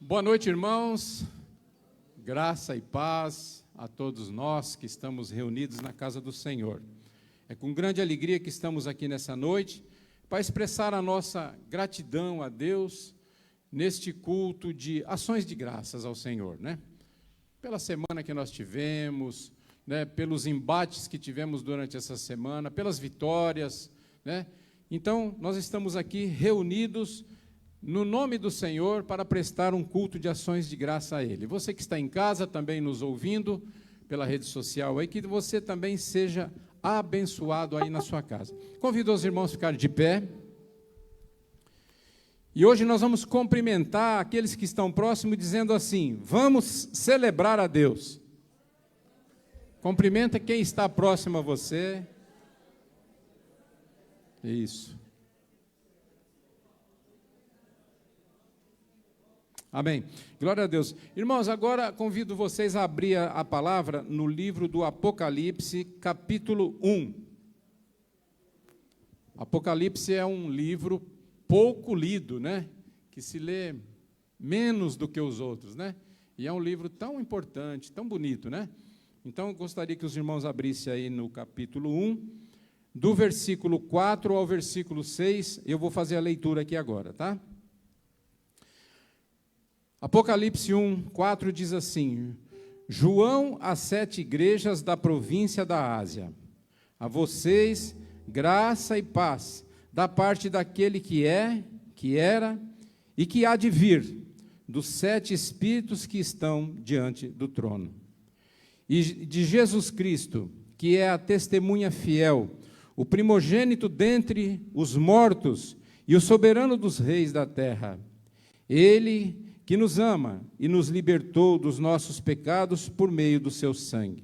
Boa noite, irmãos. Graça e paz a todos nós que estamos reunidos na casa do Senhor. É com grande alegria que estamos aqui nessa noite para expressar a nossa gratidão a Deus neste culto de ações de graças ao Senhor, né? Pela semana que nós tivemos, né? Pelos embates que tivemos durante essa semana, pelas vitórias, né? Então, nós estamos aqui reunidos no nome do Senhor para prestar um culto de ações de graça a Ele. Você que está em casa também nos ouvindo pela rede social aí, que você também seja abençoado aí na sua casa. Convido os irmãos a ficarem de pé. E hoje nós vamos cumprimentar aqueles que estão próximos dizendo assim: vamos celebrar a Deus. Cumprimenta quem está próximo a você. Isso. Amém. Glória a Deus. Irmãos, agora convido vocês a abrir a palavra no livro do Apocalipse, capítulo 1. Apocalipse é um livro pouco lido, né? Que se lê menos do que os outros, né? E é um livro tão importante, tão bonito, né? Então, eu gostaria que os irmãos abrissem aí no capítulo 1, do versículo 4 ao versículo 6. Eu vou fazer a leitura aqui agora, tá? Apocalipse 1, 4 diz assim: João às 7 igrejas da província da Ásia. A vocês, graça e paz, da parte daquele que é, que era e que há de vir, dos 7 espíritos que estão diante do trono. E de Jesus Cristo, que é a testemunha fiel, o primogênito dentre os mortos e o soberano dos reis da terra. Ele que nos ama e nos libertou dos nossos pecados por meio do seu sangue,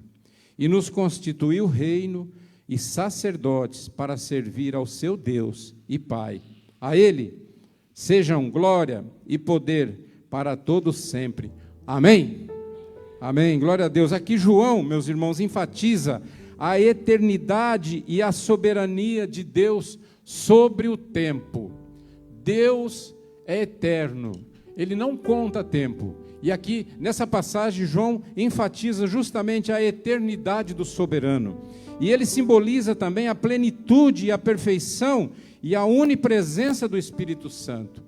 e nos constituiu reino e sacerdotes para servir ao seu Deus e Pai. A Ele sejam glória e poder para todos sempre. Amém? Amém, glória a Deus. Aqui João, meus irmãos, enfatiza a eternidade e a soberania de Deus sobre o tempo. Deus é eterno. Ele não conta tempo. E aqui, nessa passagem, João enfatiza justamente a eternidade do soberano. E ele simboliza também a plenitude e a perfeição e a onipresença do Espírito Santo.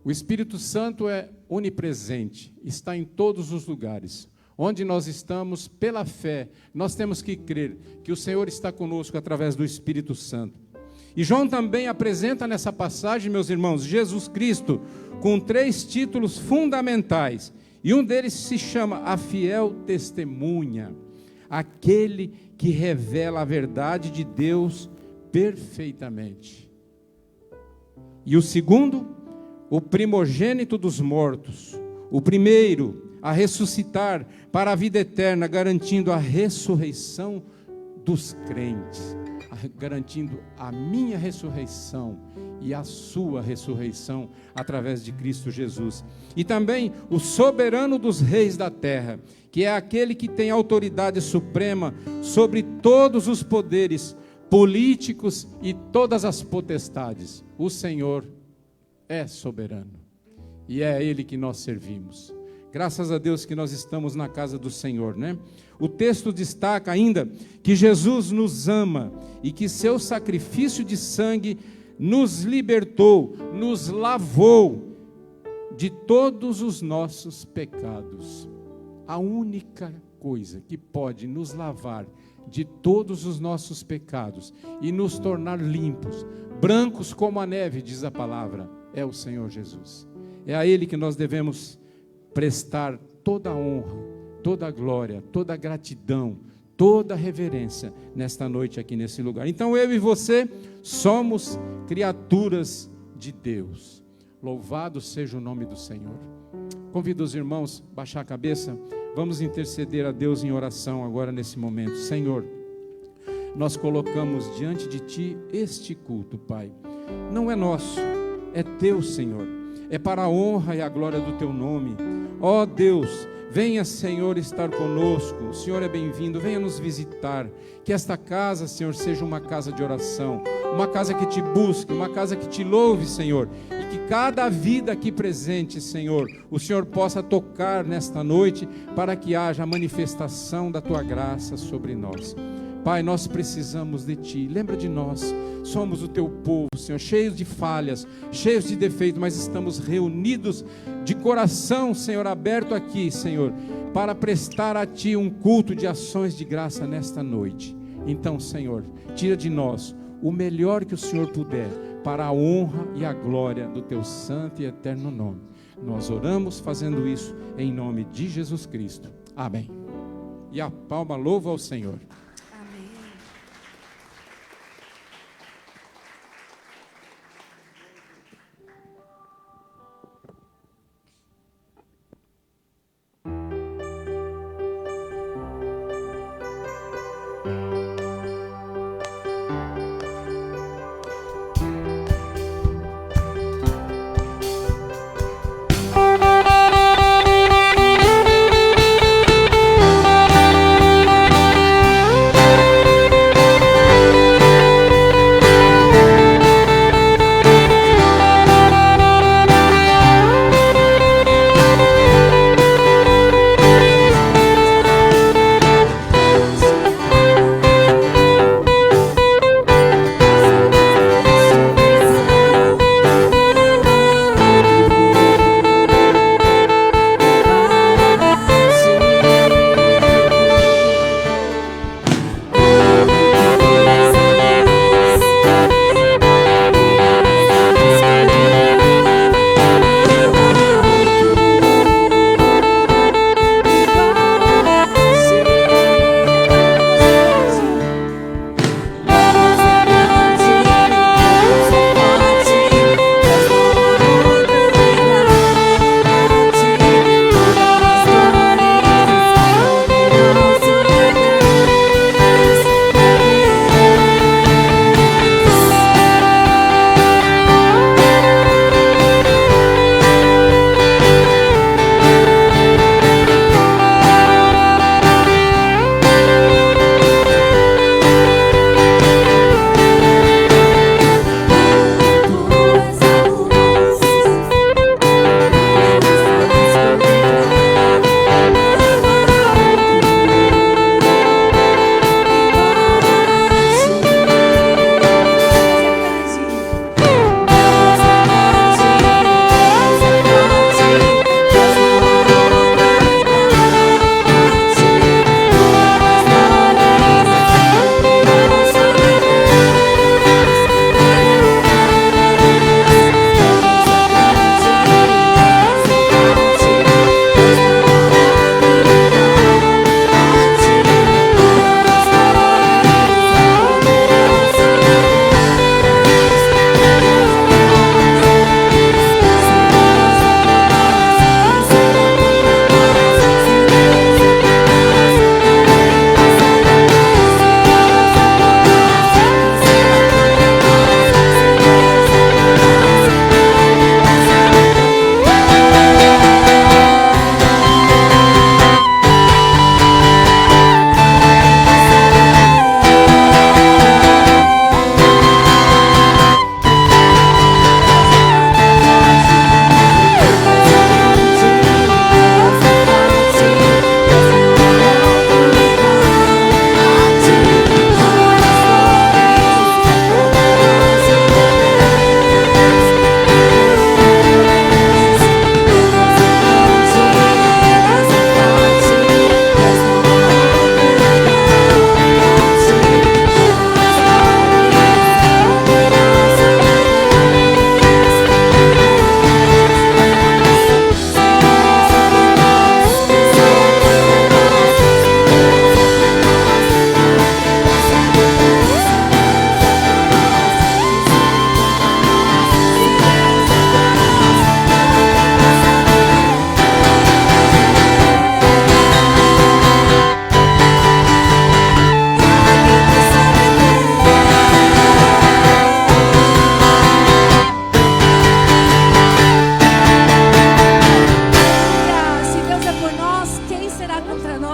O Espírito Santo é onipresente, está em todos os lugares. Onde nós estamos, pela fé, nós temos que crer que o Senhor está conosco através do Espírito Santo. E João também apresenta nessa passagem, meus irmãos, Jesus Cristo com 3 títulos fundamentais. E um deles se chama a fiel testemunha, aquele que revela a verdade de Deus perfeitamente. E o segundo, o primogênito dos mortos, o primeiro a ressuscitar para a vida eterna, garantindo a ressurreição dos crentes, garantindo a minha ressurreição e a sua ressurreição através de Cristo Jesus. E também o soberano dos reis da terra, que é aquele que tem autoridade suprema sobre todos os poderes políticos e todas as potestades. O Senhor é soberano e é a Ele que nós servimos. Graças a Deus que nós estamos na casa do Senhor, né? O texto destaca ainda que Jesus nos ama e que seu sacrifício de sangue nos libertou, nos lavou de todos os nossos pecados. A única coisa que pode nos lavar de todos os nossos pecados e nos tornar limpos, brancos como a neve, diz a palavra, é o Senhor Jesus. É a Ele que nós devemos prestar toda a honra, toda a glória, toda a gratidão, toda a reverência nesta noite aqui nesse lugar. Então eu e você somos criaturas de Deus. Louvado seja o nome do Senhor. Convido os irmãos a baixar a cabeça. Vamos interceder a Deus em oração agora nesse momento. Senhor, nós colocamos diante de Ti este culto, Pai. Não é nosso, é Teu, Senhor. É para a honra e a glória do Teu nome. Ó Deus, Venha, Senhor, estar conosco. O Senhor é bem-vindo. Venha nos visitar. Que esta casa, Senhor, seja uma casa de oração, uma casa que te busque, uma casa que te louve, Senhor. E que cada vida aqui presente, Senhor, o Senhor possa tocar nesta noite, para que haja a manifestação da tua graça sobre nós. Pai, nós precisamos de Ti. Lembra de nós. Somos o Teu povo, Senhor, cheios de falhas, cheios de defeitos, mas estamos reunidos de coração, Senhor, aberto aqui, Senhor, para prestar a Ti um culto de ações de graça nesta noite. Então, Senhor, tira de nós o melhor que o Senhor puder, para a honra e a glória do Teu santo e eterno nome. Nós oramos fazendo isso em nome de Jesus Cristo. Amém. E a palma louva ao Senhor.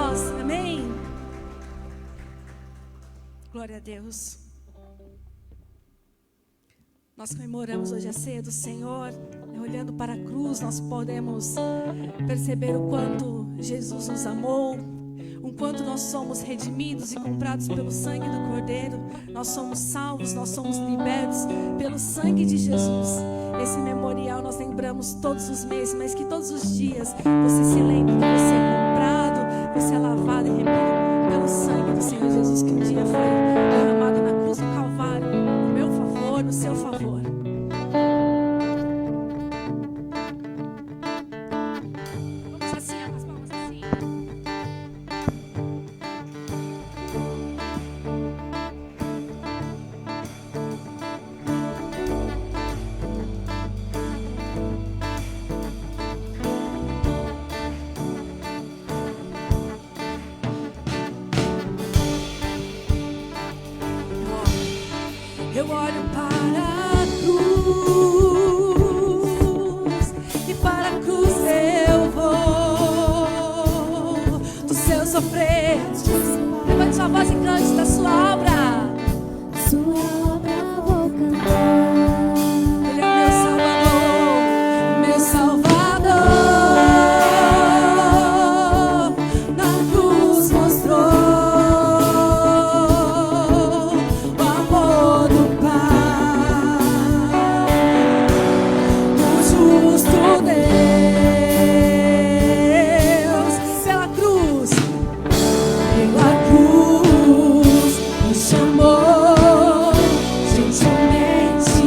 nós. Amém? Glória a Deus. Nós comemoramos hoje a ceia do Senhor. Olhando para a cruz, nós podemos perceber o quanto Jesus nos amou, o quanto nós somos redimidos e comprados pelo sangue do Cordeiro. Nós somos salvos, nós somos libertos pelo sangue de Jesus. Esse memorial nós lembramos todos os meses, mas que todos os dias você se lembre que você é comprado, você é lavado e remido pelo sangue do Senhor Jesus, que um dia foi derramado na cruz do Calvário, no meu favor, no seu favor. Vamos assim, as palmas assim. Eu olho para a cruz e para a cruz eu vou. Do seu sofrer, levante sua voz e cante da sua obra. Sua obra vou cantar. Ele é meu Salvador, meu Salvador. Na cruz mostrou o amor do Pai, o justo Deus. Pela cruz me chamou gentilmente.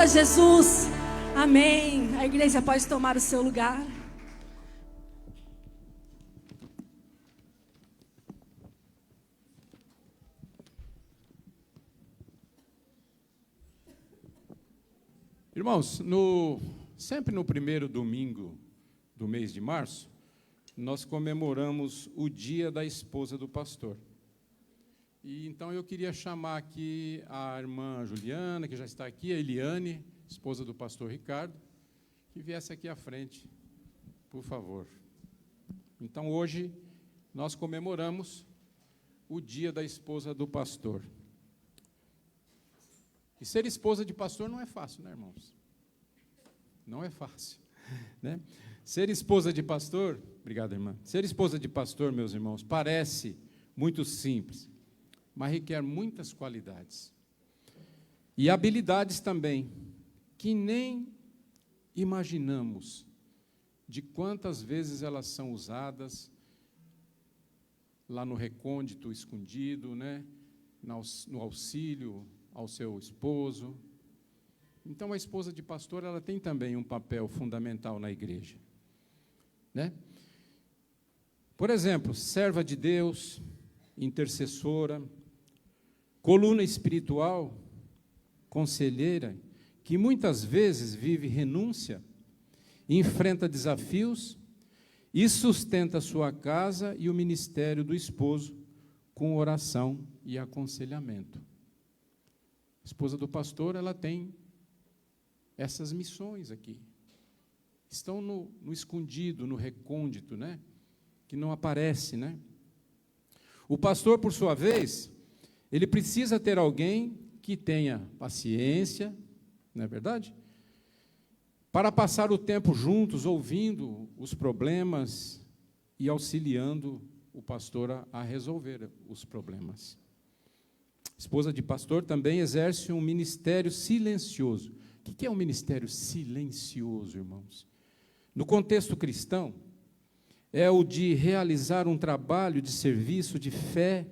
Jesus. Amém. A igreja pode tomar o seu lugar. Irmãos, sempre no primeiro domingo do mês de março, nós comemoramos o dia da esposa do pastor. E então eu queria chamar aqui a irmã Juliana, que já está aqui, a Eliane, esposa do pastor Ricardo, que viesse aqui à frente, por favor. Então hoje nós comemoramos o dia da esposa do pastor. E ser esposa de pastor não é fácil, né, irmãos? Não é fácil, né? Ser esposa de pastor, obrigado, irmã. Ser esposa de pastor, meus irmãos, parece muito simples, mas requer muitas qualidades. E habilidades também, que nem imaginamos de quantas vezes elas são usadas lá no recôndito, escondido, né? No auxílio ao seu esposo. Então, a esposa de pastor, ela tem também um papel fundamental na igreja, né? Por exemplo, serva de Deus, intercessora, coluna espiritual, conselheira, que muitas vezes vive renúncia, enfrenta desafios e sustenta a sua casa e o ministério do esposo com oração e aconselhamento. A esposa do pastor, ela tem essas missões aqui. Estão no escondido, no recôndito, né? Que não aparece, né? O pastor, por sua vez, ele precisa ter alguém que tenha paciência, não é verdade? Para passar o tempo juntos, ouvindo os problemas e auxiliando o pastor a resolver os problemas. A esposa de pastor também exerce um ministério silencioso. O que é um ministério silencioso, irmãos? No contexto cristão, é o de realizar um trabalho de serviço, de fé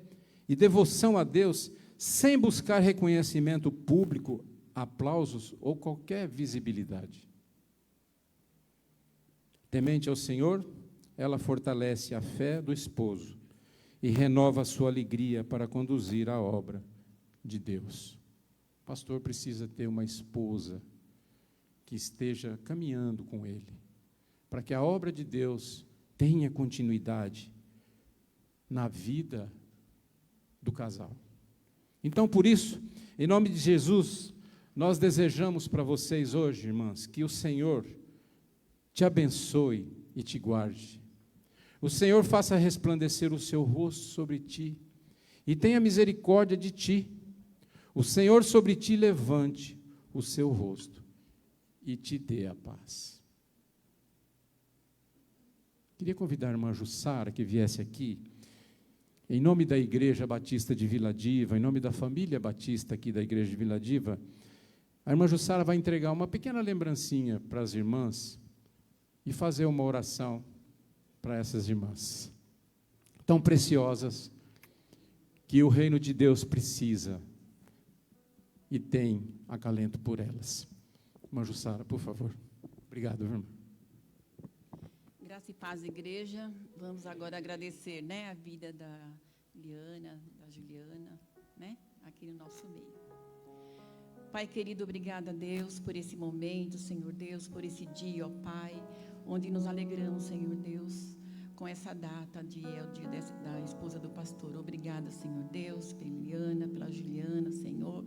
e devoção a Deus, sem buscar reconhecimento público, aplausos ou qualquer visibilidade. Temente ao Senhor, ela fortalece a fé do esposo e renova a sua alegria para conduzir a obra de Deus. O pastor precisa ter uma esposa que esteja caminhando com ele, para que a obra de Deus tenha continuidade na vida do casal. Então, por isso, em nome de Jesus, nós desejamos para vocês hoje, irmãs, que o Senhor te abençoe e te guarde. O Senhor faça resplandecer o seu rosto sobre ti e tenha misericórdia de ti. O Senhor sobre ti levante o seu rosto e te dê a paz. Queria convidar a irmã Jussara que viesse aqui, em nome da Igreja Batista de Vila Diva, em nome da família Batista aqui da Igreja de Vila Diva. A irmã Jussara vai entregar uma pequena lembrancinha para as irmãs e fazer uma oração para essas irmãs tão preciosas que o reino de Deus precisa e tem acalento por elas. Irmã Jussara, por favor. Obrigado, irmã. Graça e paz, igreja. Vamos agora agradecer, né, a vida da Liana, da Juliana, né, aqui no nosso meio. Pai querido, obrigada a Deus por esse momento, Senhor Deus, por esse dia, ó Pai, onde nos alegramos, Senhor Deus, com essa data, o dia da esposa do pastor. Obrigada, Senhor Deus, pela Liana, pela Juliana, Senhor,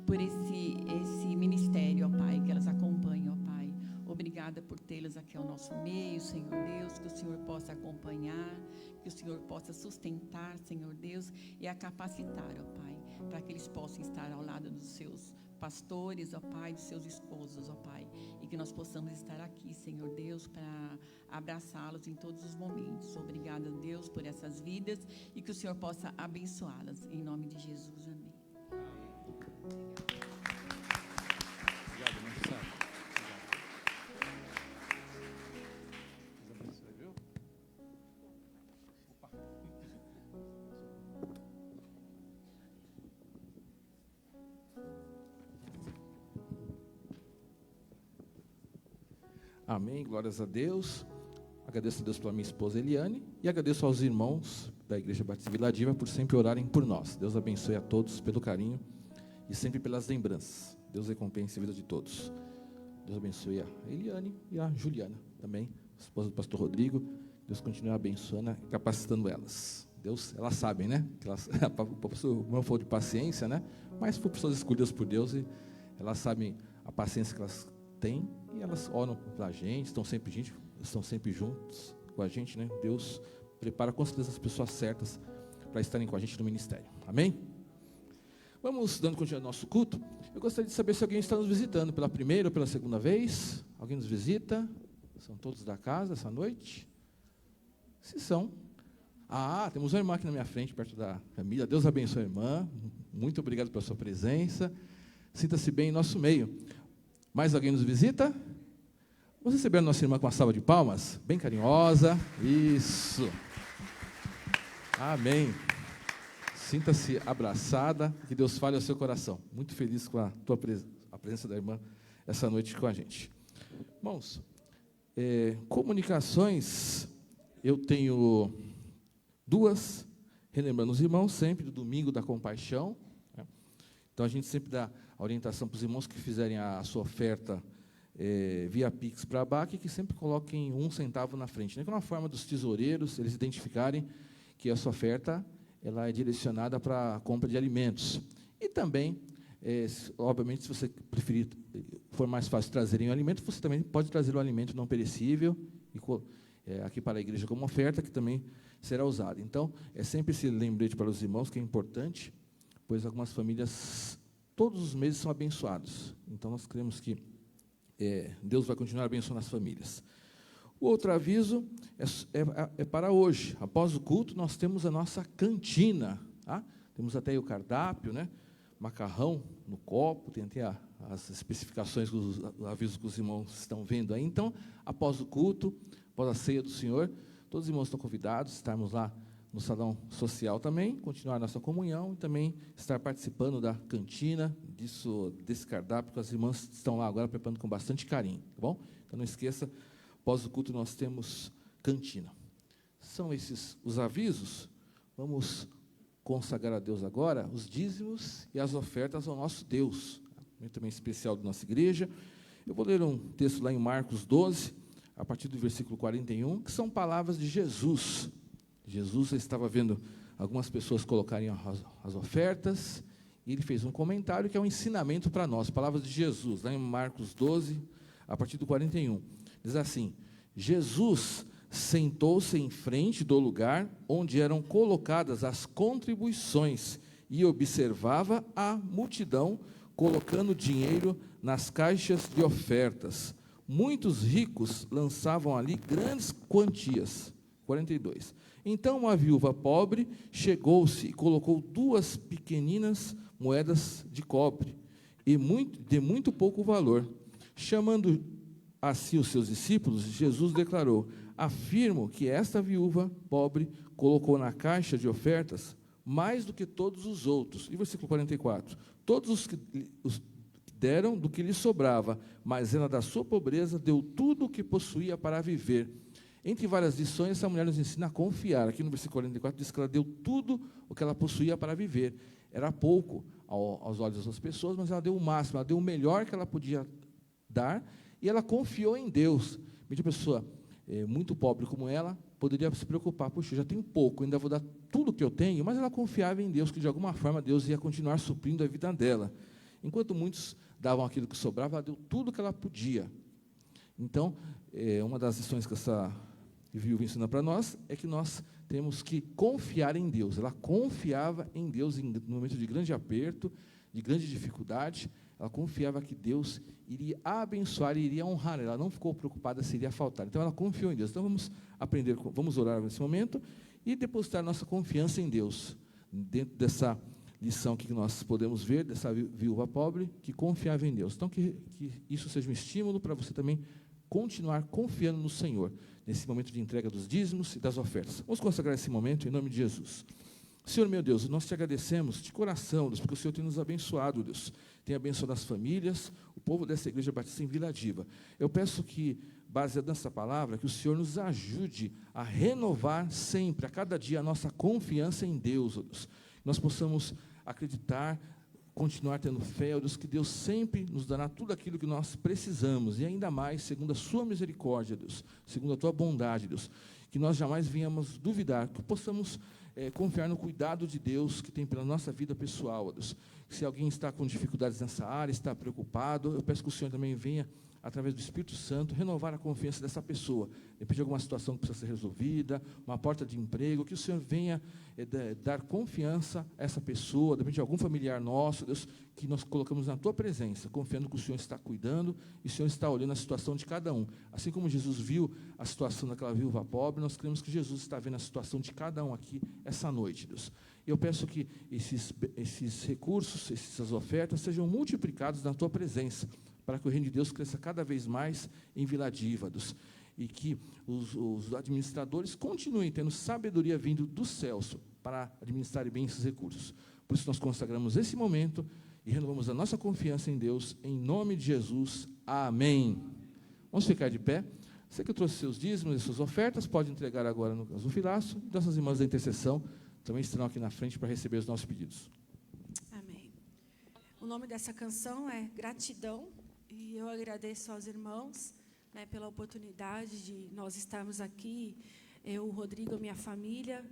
por esse ministério, ó Pai, que elas acompanham, ó Pai. Obrigada por tê-las aqui ao nosso meio, Senhor Deus, que o Senhor possa acompanhar, que o Senhor possa sustentar, Senhor Deus, e a capacitar, ó Pai, para que eles possam estar ao lado dos seus pastores, ó Pai, dos seus esposos, ó Pai, e que nós possamos estar aqui, Senhor Deus, para abraçá-los em todos os momentos. Obrigada, Deus, por essas vidas e que o Senhor possa abençoá-las, em nome de Jesus, amém. Obrigado, irmã Jussara. Deus abençoe, viu? Opa. Amém, glórias a Deus. Agradeço a Deus pela minha esposa Eliane e agradeço aos irmãos da Igreja Batista Vila Diva por sempre orarem por nós. Deus abençoe a todos pelo carinho e sempre pelas lembranças. Deus recompense a vida de todos. Deus abençoe a Eliane e a Juliana também, esposa do pastor Rodrigo. Deus continue abençoando e capacitando elas. Deus, elas sabem, né? Que elas, o pastor não falou de paciência, né? Mas foram pessoas escolhidas por Deus e elas sabem a paciência que elas têm e elas oram para a gente, estão sempre juntos com a gente, né? Deus prepara com certeza as pessoas certas para estarem com a gente no ministério. Amém? Vamos dando continuidade ao nosso culto. Eu gostaria de saber se alguém está nos visitando pela primeira ou pela segunda vez. Alguém nos visita? São todos da casa essa noite? Se são. Temos uma irmã aqui na minha frente, perto da família. Deus abençoe a irmã. Muito obrigado pela sua presença. Sinta-se bem em nosso meio. Mais alguém nos visita? Vamos receber a nossa irmã com uma salva de palmas, bem carinhosa. Isso. Amém. Sinta-se abraçada, que Deus fale ao seu coração. Muito feliz com a presença da irmã essa noite com a gente. Irmãos, comunicações, eu tenho duas, relembrando os irmãos, sempre do Domingo da Compaixão. Né? Então, a gente sempre dá a orientação para os irmãos que fizerem a sua oferta via Pix para a BAC, que sempre coloquem 1 centavo na frente, né? Que é uma forma dos tesoureiros, eles identificarem que a sua oferta ela é direcionada para a compra de alimentos. E também, obviamente, se você preferir, for mais fácil trazerem o alimento, você também pode trazer o alimento não perecível aqui para a igreja como oferta, que também será usado. Então, é sempre esse lembrete para os irmãos, que é importante, pois algumas famílias, todos os meses, são abençoados. Então, nós cremos que Deus vai continuar abençoando as famílias. O outro aviso é para hoje. Após o culto, nós temos a nossa cantina. Tá? Temos até aí o cardápio, né? Macarrão no copo, tem até as especificações, os avisos que os irmãos estão vendo aí. Então, após o culto, após a ceia do Senhor, todos os irmãos estão convidados a estarmos lá no salão social também, continuar nossa comunhão e também estar participando da cantina, desse cardápio que as irmãs estão lá agora preparando com bastante carinho, tá bom? Então, não esqueça, após o culto nós temos cantina. São esses os avisos. Vamos consagrar a Deus agora os dízimos e as ofertas ao nosso Deus. Momento também especial da nossa igreja. Eu vou ler um texto lá em Marcos 12, a partir do versículo 41, que são palavras de Jesus. Jesus estava vendo algumas pessoas colocarem as ofertas, e ele fez um comentário que é um ensinamento para nós, palavras de Jesus, lá em Marcos 12, a partir do 41. Diz assim: Jesus sentou-se em frente do lugar onde eram colocadas as contribuições e observava a multidão colocando dinheiro nas caixas de ofertas. Muitos ricos lançavam ali grandes quantias. 42. Então uma viúva pobre chegou-se e colocou 2 pequeninas moedas de cobre, de muito pouco valor. Chamando a si os seus discípulos, Jesus declarou: afirmo que esta viúva pobre colocou na caixa de ofertas mais do que todos os outros. E versículo 44. Todos os que deram do que lhe sobrava, mas ela da sua pobreza deu tudo o que possuía para viver. Entre várias lições, essa mulher nos ensina a confiar. Aqui no versículo 44 diz que ela deu tudo o que ela possuía para viver. Era pouco aos olhos das pessoas, mas ela deu o máximo, ela deu o melhor que ela podia dar, e ela confiou em Deus. Uma pessoa muito pobre como ela poderia se preocupar: puxa, eu já tenho pouco, ainda vou dar tudo o que eu tenho, mas ela confiava em Deus, que de alguma forma Deus ia continuar suprindo a vida dela. Enquanto muitos davam aquilo que sobrava, ela deu tudo o que ela podia. Então, uma das lições que essa viúva ensina para nós é que nós temos que confiar em Deus. Ela confiava em Deus no momento de grande aperto, de grande dificuldade. Ela confiava que Deus iria abençoar e iria honrar. Ela não ficou preocupada se iria faltar. Então, ela confiou em Deus. Então, vamos orar nesse momento e depositar nossa confiança em Deus. Dentro dessa lição que nós podemos ver, dessa viúva pobre que confiava em Deus. Então, que isso seja um estímulo para você também continuar confiando no Senhor, nesse momento de entrega dos dízimos e das ofertas. Vamos consagrar esse momento em nome de Jesus. Senhor, meu Deus, nós te agradecemos de coração, Deus, porque o Senhor tem nos abençoado, Deus. Tem abençoado as famílias, o povo dessa igreja batista em Vila Diva. Eu peço que, baseado nessa palavra, que o Senhor nos ajude a renovar sempre, a cada dia, a nossa confiança em Deus, ó Deus. Nós possamos acreditar, continuar tendo fé, ó Deus, que Deus sempre nos dará tudo aquilo que nós precisamos, e ainda mais, segundo a sua misericórdia, Deus, segundo a tua bondade, Deus, que nós jamais venhamos duvidar, que possamos confiar no cuidado de Deus que tem pela nossa vida pessoal, ó Deus. Se alguém está com dificuldades nessa área, está preocupado, eu peço que o Senhor também venha, através do Espírito Santo, renovar a confiança dessa pessoa. Depende de alguma situação que precisa ser resolvida, uma porta de emprego, que o Senhor venha dar confiança a essa pessoa, depende de algum familiar nosso, Deus, que nós colocamos na tua presença, confiando que o Senhor está cuidando e o Senhor está olhando a situação de cada um. Assim como Jesus viu a situação daquela viúva pobre, nós cremos que Jesus está vendo a situação de cada um aqui essa noite, Deus. E eu peço que esses recursos, essas ofertas, sejam multiplicados na tua presença, para que o reino de Deus cresça cada vez mais em Vila Diva, Deus, e que os administradores continuem tendo sabedoria vindo dos céus para administrar bem esses recursos. Por isso nós consagramos esse momento e renovamos a nossa confiança em Deus, em nome de Jesus. Amém. Vamos ficar de pé. Você que trouxe seus dízimos e suas ofertas, pode entregar agora no gasofilaço. Nossas irmãs da intercessão também estarão aqui na frente para receber os nossos pedidos. Amém. O nome dessa canção é Gratidão. E eu agradeço aos irmãos, né, pela oportunidade de nós estarmos aqui, eu, o Rodrigo, minha família,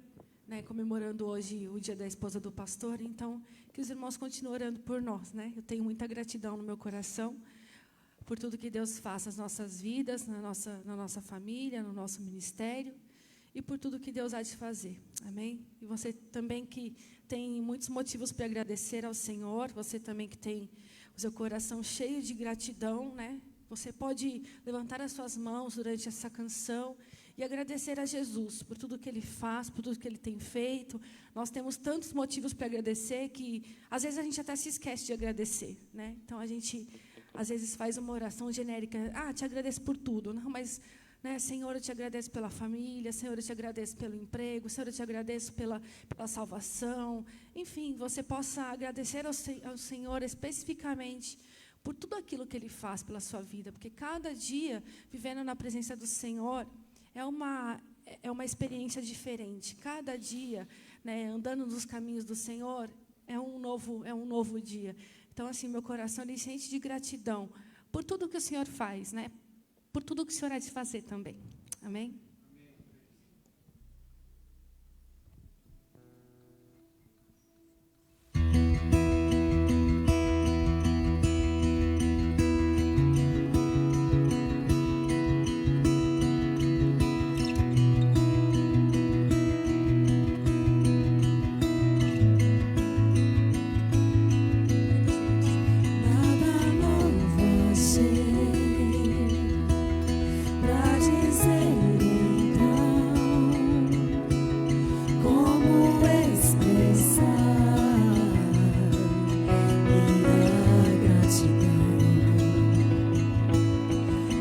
né, comemorando hoje o dia da esposa do pastor. Então, que os irmãos continuem orando por nós. Né? Eu tenho muita gratidão no meu coração por tudo que Deus faz nas nossas vidas, na nossa família, no nosso ministério, e por tudo que Deus há de fazer. Amém? E você também que tem muitos motivos para agradecer ao Senhor, você também que tem o seu coração cheio de gratidão, né? Você pode levantar as suas mãos durante essa canção e agradecer a Jesus por tudo que Ele faz, por tudo que Ele tem feito. Nós temos tantos motivos para agradecer que, às vezes, a gente até se esquece de agradecer, né? Então, a gente, às vezes, faz uma oração genérica. Te agradeço por tudo. Não, mas, né, Senhor, eu te agradeço pela família, Senhor, eu te agradeço pelo emprego, Senhor, eu te agradeço pela salvação. Enfim, você possa agradecer ao Senhor especificamente por tudo aquilo que Ele faz pela sua vida, porque cada dia, vivendo na presença do Senhor, é uma experiência diferente. Cada dia, né, andando nos caminhos do Senhor, é um novo dia. Então, assim, meu coração ele se enche de gratidão por tudo que o Senhor faz, né? Por tudo que o Senhor há de fazer também. Amém?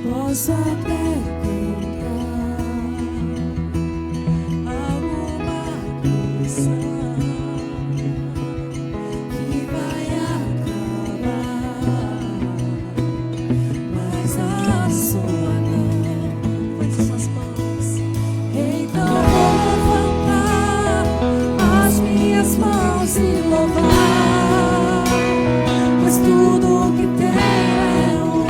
Posso até cantar alguma canção que vai acabar, mas a sua não. Põe suas mãos. Então vou levantar as minhas mãos e louvar, pois tudo que tem é um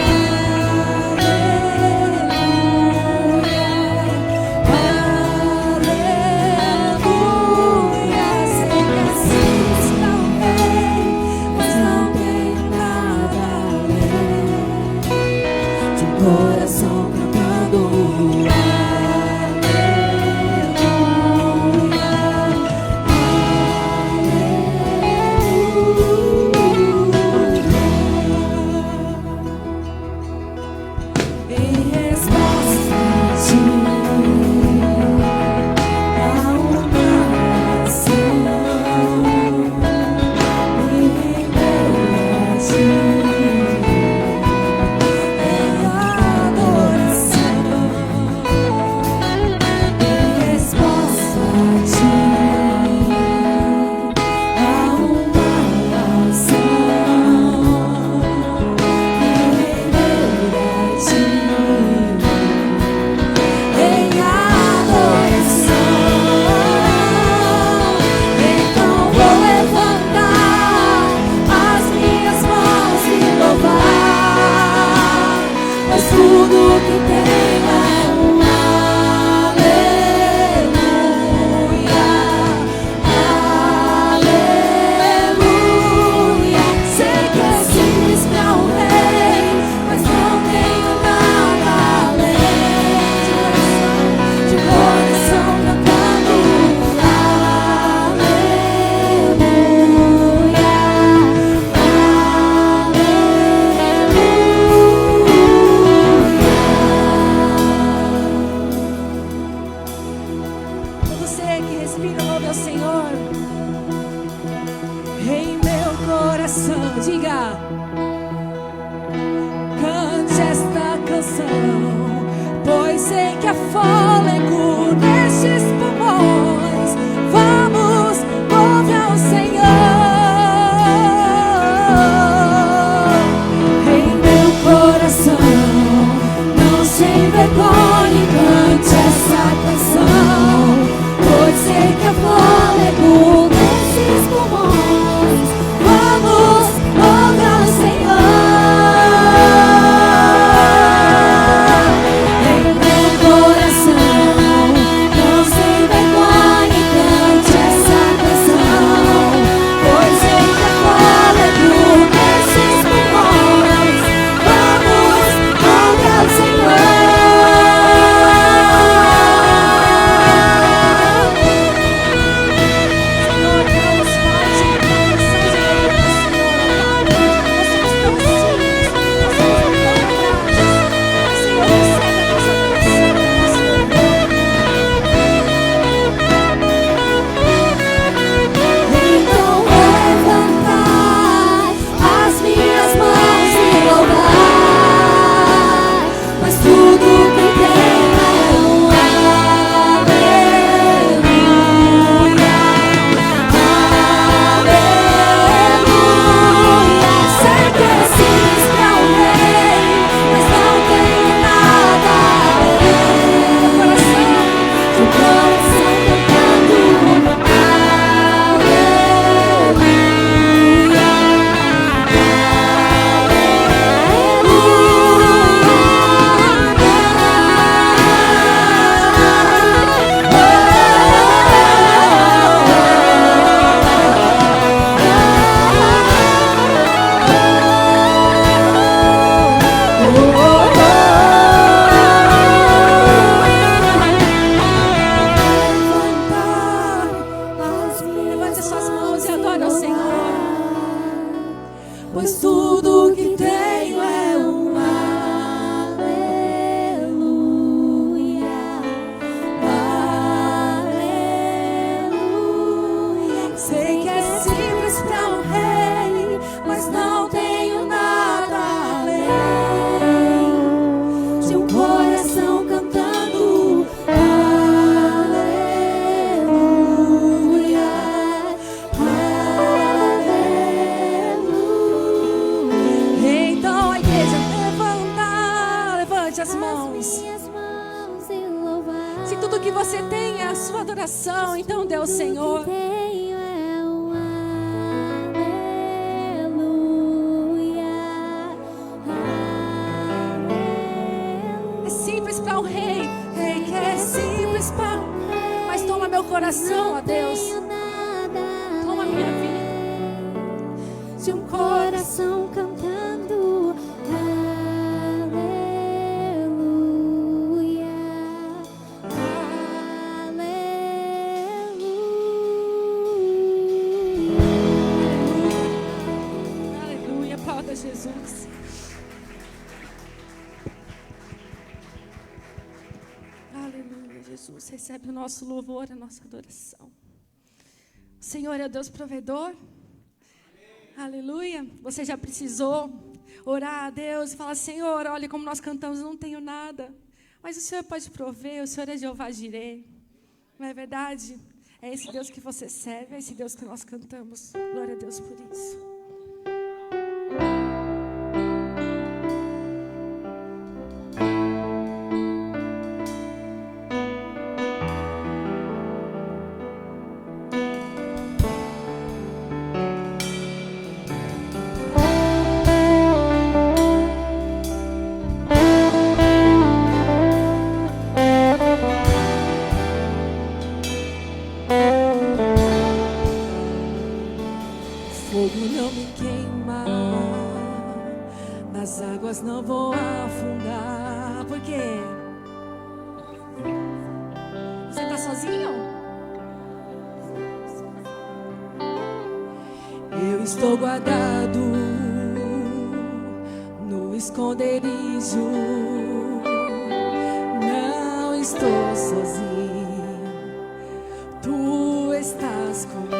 coração cantando em resposta a ti, a uma oração, em meio a ti. há fôlego nestes pulmões, vamos louvar ao Senhor. Em meu coração, não se envergonhe, cante essa canção, pois sei que há fôlego nesses pulmões, vamos louvar ao Senhor. Em meu coração, não se envergonhe, cante essa canção, pois sei que há fôlego nesses pulmões, vamos louvar ao Senhor. Senhor Deus, faz de coração de Deus, Senhor. Nós somos tão simples, nós somos tão frágeis. Senhor, recebe a nossa oração, nosso louvor. Então levantai as minhas mãos e louvar, pois tudo que tenho é um aleluia, aleluia. Sei que é simples pra um rei, mas não tenho nada além do coração cantando Levante as suas mãos e adore ao Senhor. pois tudo que tenho é um aleluia, aleluia. Sei que é simples pra um rei, mas não tenho nada além de um coração cantando aleluia, aleluia. Então a igreja levante as mãos. E louvar. Se tudo que você tem é a sua adoração, então dê ao Senhor. Tenho é um aleluia, É simples para o rei, rei que é simples para. Mas toma meu coração, ó Deus. Toma minha vida. de um coração cantando aleluia, aleluia. Aleluia, aplauda Jesus. Aleluia, Jesus. Recebe o nosso louvor, a nossa adoração. O Senhor é o Deus provedor. Aleluia. Você já precisou orar a Deus e falar: Senhor, olha como nós cantamos, não tenho nada. Mas o Senhor pode prover, o Senhor é Jeová Jireh. Não é verdade? É esse Deus que você serve, é esse Deus que nós cantamos. Glória a Deus por isso. Fogo não me queima, nas águas não vou afundar. Por quê? Você está sozinho? Eu estou guardado no esconderijo, não estou sozinho, tu estás comigo.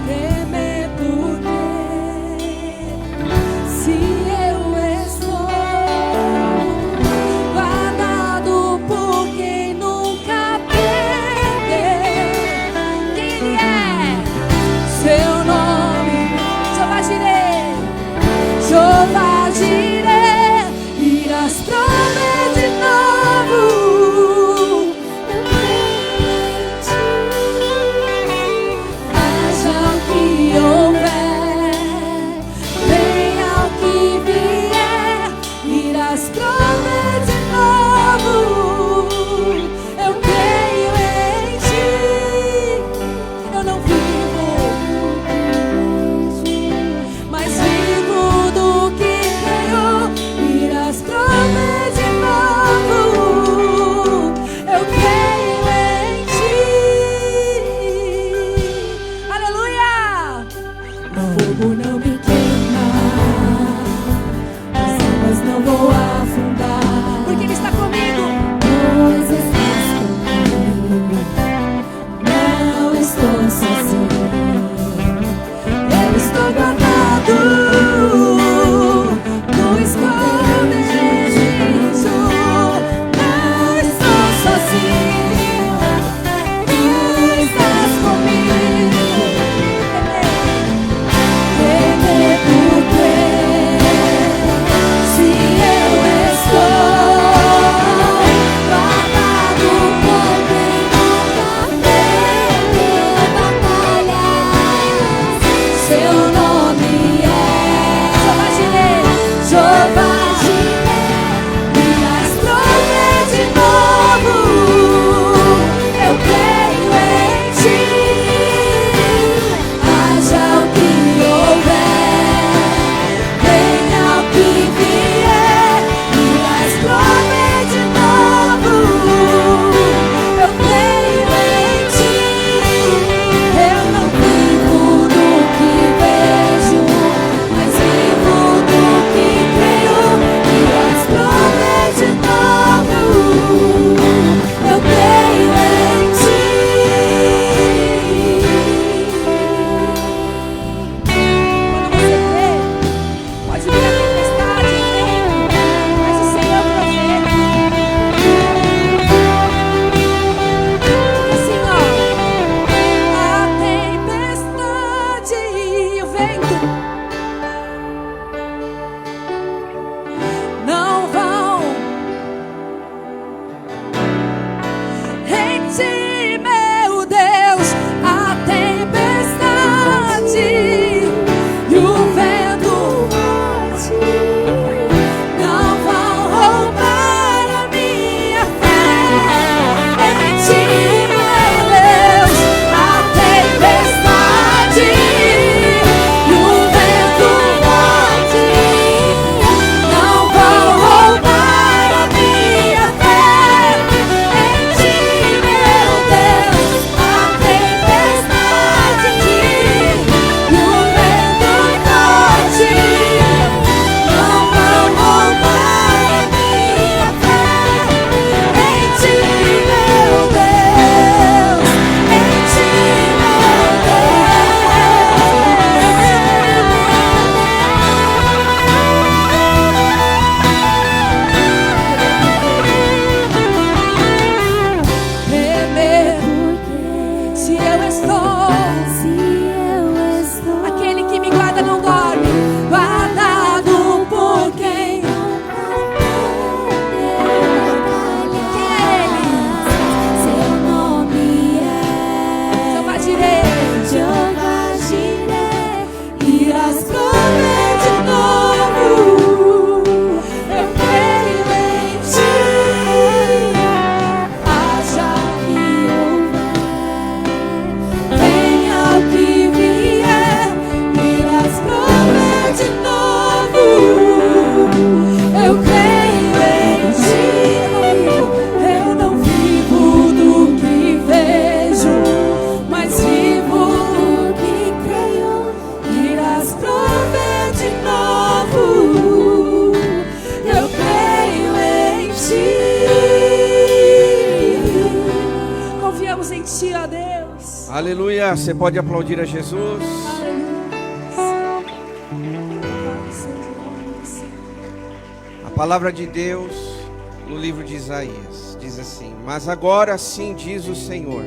Temer por quê? Se eu estou Aleluia. Você pode aplaudir a Jesus. A palavra de Deus no livro de Isaías diz assim: mas agora sim diz o Senhor,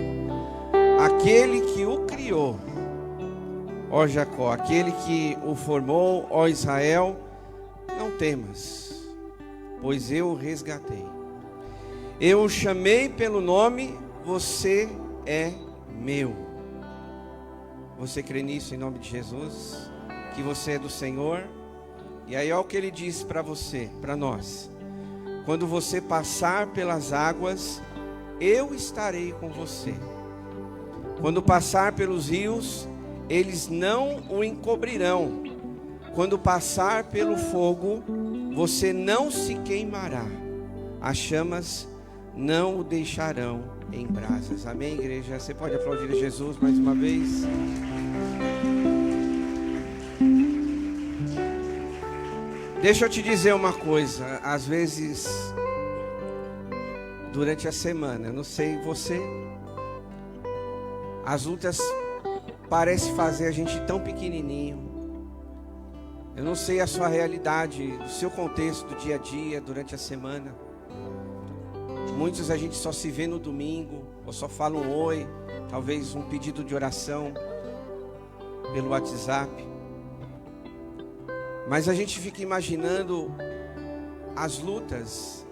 aquele que o criou, ó Jacó, aquele que o formou, ó Israel, não temas, pois eu o resgatei. Eu o chamei pelo nome, você é meu. Você crê nisso em nome de Jesus? Que você é do Senhor? E aí olha o que ele diz para você, para nós: quando você passar pelas águas, eu estarei com você. Quando passar pelos rios, eles não o encobrirão. Quando passar pelo fogo, você não se queimará. As chamas não o deixarão em brasas. Amém, igreja? Você pode aplaudir a Jesus mais uma vez? Deixa eu te dizer uma coisa. Às vezes, durante a semana, eu não sei você, as lutas parecem fazer a gente tão pequenininho. Eu não sei a sua realidade, o seu contexto do dia a dia, durante a semana. Muitos a gente só se vê no domingo, ou só fala um oi, talvez um pedido de oração pelo WhatsApp. Mas a gente fica imaginando as lutas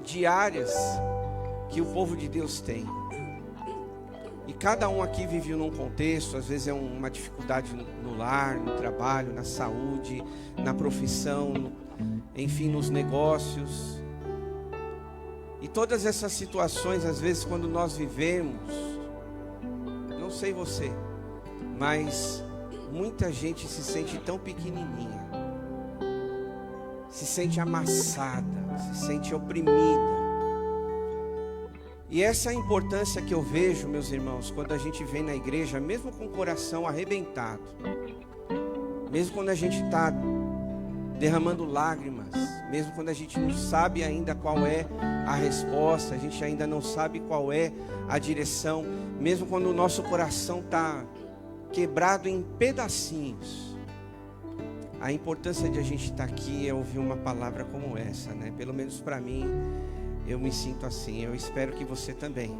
diárias que o povo de Deus tem. E cada um aqui vive num contexto, às vezes é uma dificuldade no lar, no trabalho, na saúde, na profissão, enfim, nos negócios. E todas essas situações, às vezes, quando nós vivemos, não sei você, mas muita gente se sente tão pequenininha, se sente amassada, se sente oprimida. E essa é a importância que eu vejo, meus irmãos, quando a gente vem na igreja, mesmo com o coração arrebentado, mesmo quando a gente está derramando lágrimas, mesmo quando a gente não sabe ainda qual é a resposta, a gente ainda não sabe qual é a direção, mesmo quando o nosso coração está quebrado em pedacinhos. A importância de a gente estar aqui é ouvir uma palavra como essa, né? Pelo menos para mim, eu me sinto assim. Eu espero que você também,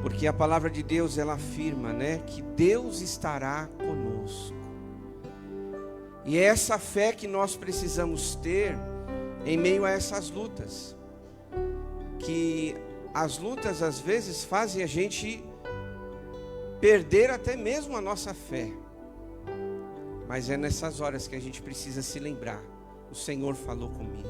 porque a palavra de Deus, ela afirma, né, que Deus estará conosco. E é essa fé que nós precisamos ter em meio a essas lutas, que as lutas às vezes fazem a gente perder até mesmo a nossa fé. Mas é nessas horas que a gente precisa se lembrar: o Senhor falou comigo.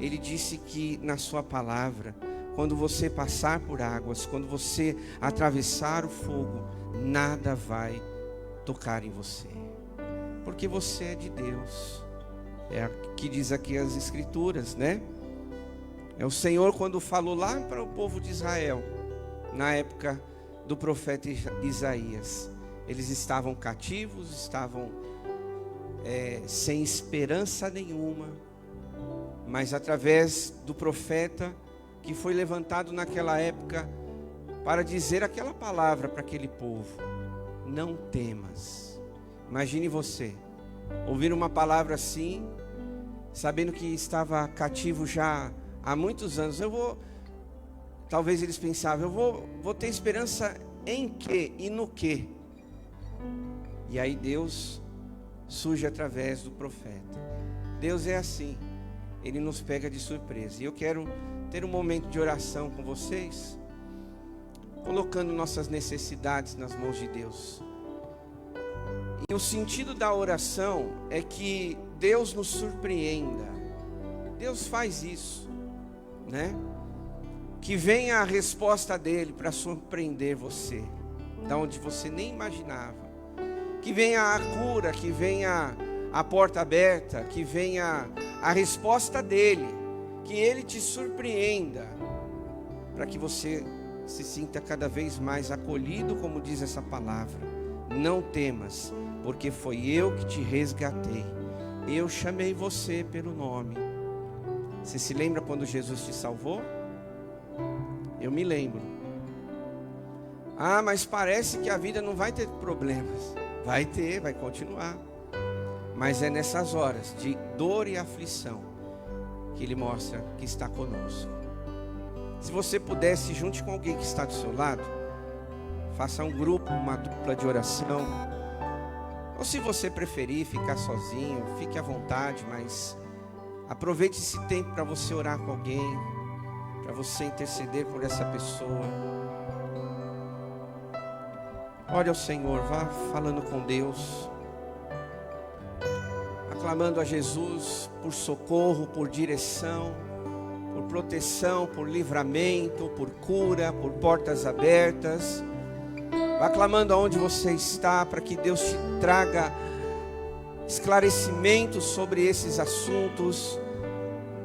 Ele disse que na sua palavra, quando você passar por águas, quando você atravessar o fogo, nada vai tocar em você, porque você é de Deus. É o que diz aqui as Escrituras, né? É o Senhor quando falou lá para o povo de Israel, na época do profeta Isaías. Eles estavam cativos, estavam sem esperança nenhuma, mas através do profeta que foi levantado naquela época para dizer aquela palavra para aquele povo: não temas. Imagine você ouvir uma palavra assim, sabendo que estava cativo já há muitos anos. Talvez eles pensavam: eu vou ter esperança em quê e no quê? E aí Deus surge através do profeta. Deus é assim, Ele nos pega de surpresa. E eu quero ter um momento de oração com vocês, colocando nossas necessidades nas mãos de Deus. E o sentido da oração é que Deus nos surpreenda. Deus faz isso, né? Que venha a resposta dele para surpreender você, da onde você nem imaginava. Que venha a cura, que venha a porta aberta, que venha a resposta dele, que ele te surpreenda, para que você se sinta cada vez mais acolhido, como diz essa palavra. Não temas, porque foi eu que te resgatei. Eu chamei você pelo nome. Você se lembra quando Jesus te salvou? Eu me lembro. Ah, mas parece que a vida não vai ter problemas. Vai ter, vai continuar. Mas é nessas horas de dor e aflição que Ele mostra que está conosco. Se você pudesse, junte com alguém que está do seu lado, faça um grupo, uma dupla de oração. Ou se você preferir ficar sozinho, fique à vontade, mas aproveite esse tempo para você orar com alguém, para você interceder por essa pessoa. Ore ao Senhor, vá falando com Deus, aclamando a Jesus por socorro, por direção, por proteção, por livramento, por cura, por portas abertas. Vá clamando aonde você está, para que Deus te traga esclarecimento sobre esses assuntos,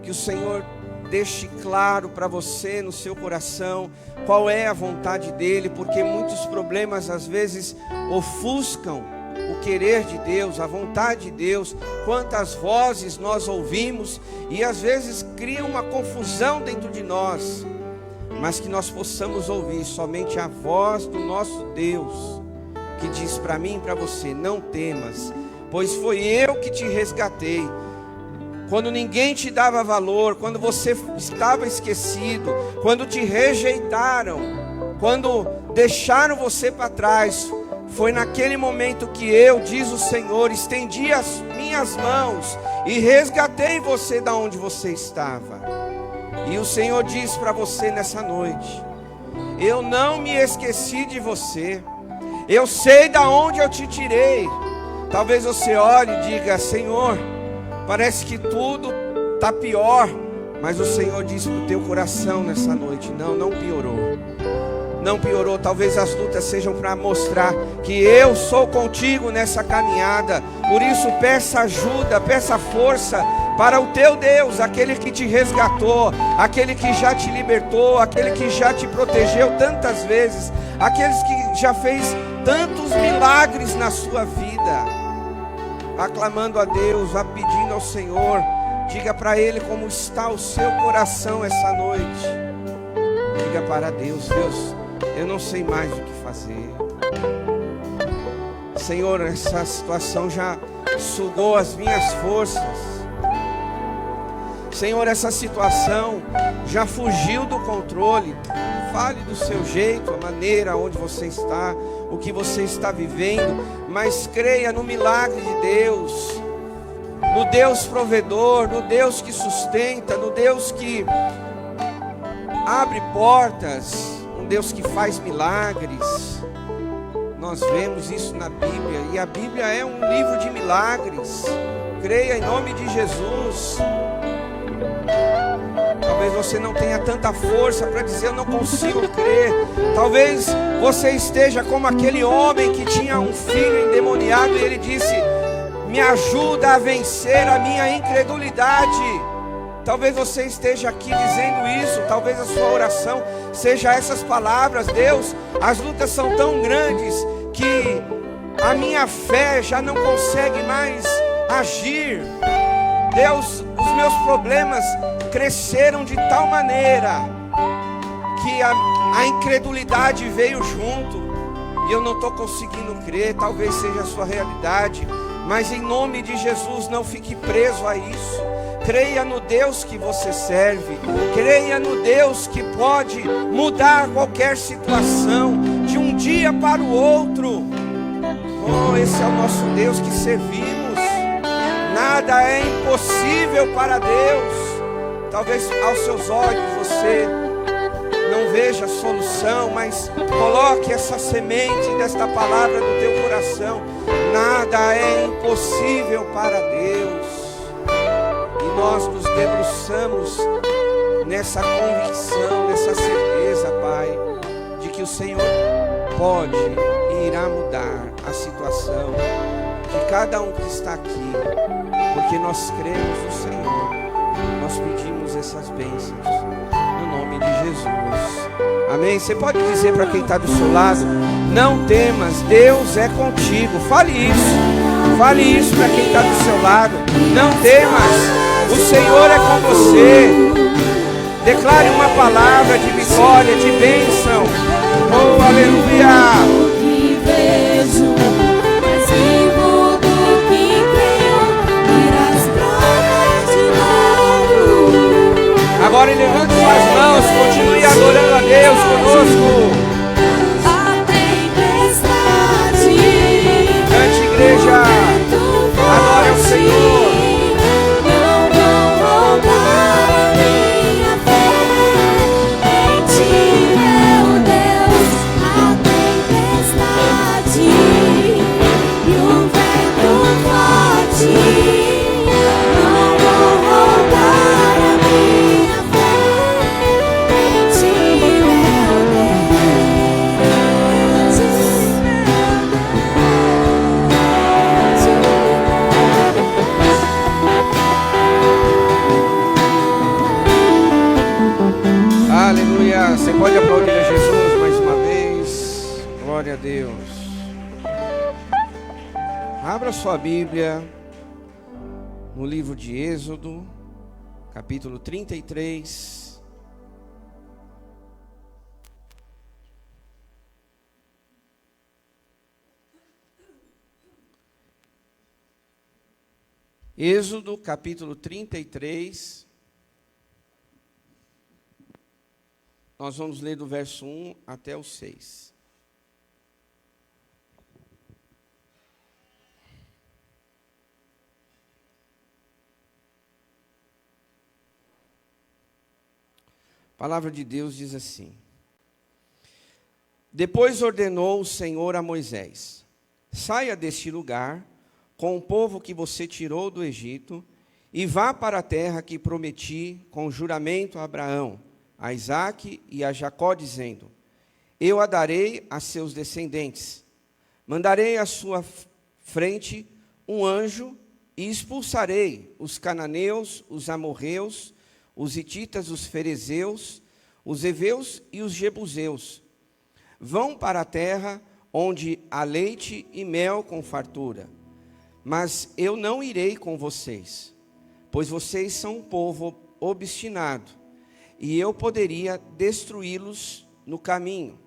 que o Senhor deixe claro para você no seu coração qual é a vontade dEle, porque muitos problemas às vezes ofuscam o querer de Deus, a vontade de Deus. Quantas vozes nós ouvimos e às vezes cria uma confusão dentro de nós, mas que nós possamos ouvir somente a voz do nosso Deus, que diz para mim e para você: não temas, pois foi eu que te resgatei. Quando ninguém te dava valor, quando você estava esquecido, quando te rejeitaram, quando deixaram você para trás, foi naquele momento que eu, diz o Senhor, estendi as minhas mãos e resgatei você da onde você estava. E o Senhor diz para você nessa noite: eu não me esqueci de você, eu sei da onde eu te tirei. Talvez você olhe e diga: Senhor, parece que tudo está pior, mas o Senhor diz para o teu coração nessa noite: não piorou. Não piorou. Talvez as lutas sejam para mostrar que eu sou contigo nessa caminhada. Por isso peça ajuda, peça força para o teu Deus, aquele que te resgatou, aquele que já te libertou, aquele que já te protegeu tantas vezes, aqueles que já fez tantos milagres na sua vida. Aclamando a Deus, vá pedindo ao Senhor, diga para Ele como está o seu coração essa noite. Diga para Deus: Deus, eu não sei mais o que fazer. Senhor, essa situação já sugou as minhas forças. Senhor, essa situação já fugiu do controle. Fale do seu jeito, a maneira onde você está, o que você está vivendo, mas creia no milagre de Deus, no Deus provedor, no Deus que sustenta, no Deus que abre portas, um Deus que faz milagres. Nós vemos isso na Bíblia, e a Bíblia é um livro de milagres. Creia em nome de Jesus. Talvez você não tenha tanta força para dizer: eu não consigo crer. Talvez você esteja como aquele homem que tinha um filho endemoniado e ele disse: me ajuda a vencer a minha incredulidade. Talvez você esteja aqui dizendo isso. Talvez a sua oração seja essas palavras: Deus, as lutas são tão grandes que a minha fé já não consegue mais agir. Deus, os meus problemas cresceram de tal maneira que a incredulidade veio junto e eu não estou conseguindo crer. Talvez seja a sua realidade, mas em nome de Jesus, não fique preso a isso. Creia no Deus que você serve, creia no Deus que pode mudar qualquer situação de um dia para o outro. Oh, esse é o nosso Deus que servimos. Nada é impossível para Deus. Talvez aos seus olhos você não veja a solução, mas coloque essa semente desta palavra no teu coração. Nada é impossível para Deus. E nós nos debruçamos nessa convicção, nessa certeza, Pai, de que o Senhor pode e irá mudar a situação de cada um que está aqui, porque nós cremos no Senhor. Nós pedimos essas bênçãos no nome de Jesus. Amém? Você pode dizer para quem está do seu lado: não temas, Deus é contigo. Fale isso para quem está do seu lado. Não temas, o Senhor é com você. Declare uma palavra de vitória, de bênção. Oh, aleluia! do que vejo, mais vivo do que creio, ir às provas de novo. Agora levante suas mãos, continue adorando a Deus conosco. A tempestade, Cante, igreja. Adore ao Senhor. não vão roubar a minha fé em Ti, meu Deus. A tempestade e o vento forte não vão roubar a minha fé em Ti, meu Aleluia. Você pode aplaudir a Jesus mais uma vez. Glória a Deus. Abra sua Bíblia no livro de Êxodo, capítulo 33. Êxodo, capítulo 33. Nós vamos ler do verso 1 até o 6. A palavra de Deus diz assim: Depois ordenou o Senhor a Moisés: Saia deste lugar com o povo que você tirou do Egito e vá para a terra que prometi com juramento a Abraão, a Isaque e a Jacó, dizendo: Eu a darei a seus descendentes. Mandarei à sua frente um anjo e expulsarei os cananeus, os amorreus, os hititas, os ferezeus, os heveus e os jebuseus. Vão para a terra onde há leite e mel com fartura. Mas eu não irei com vocês, pois vocês são um povo obstinado, e eu poderia destruí-los no caminho.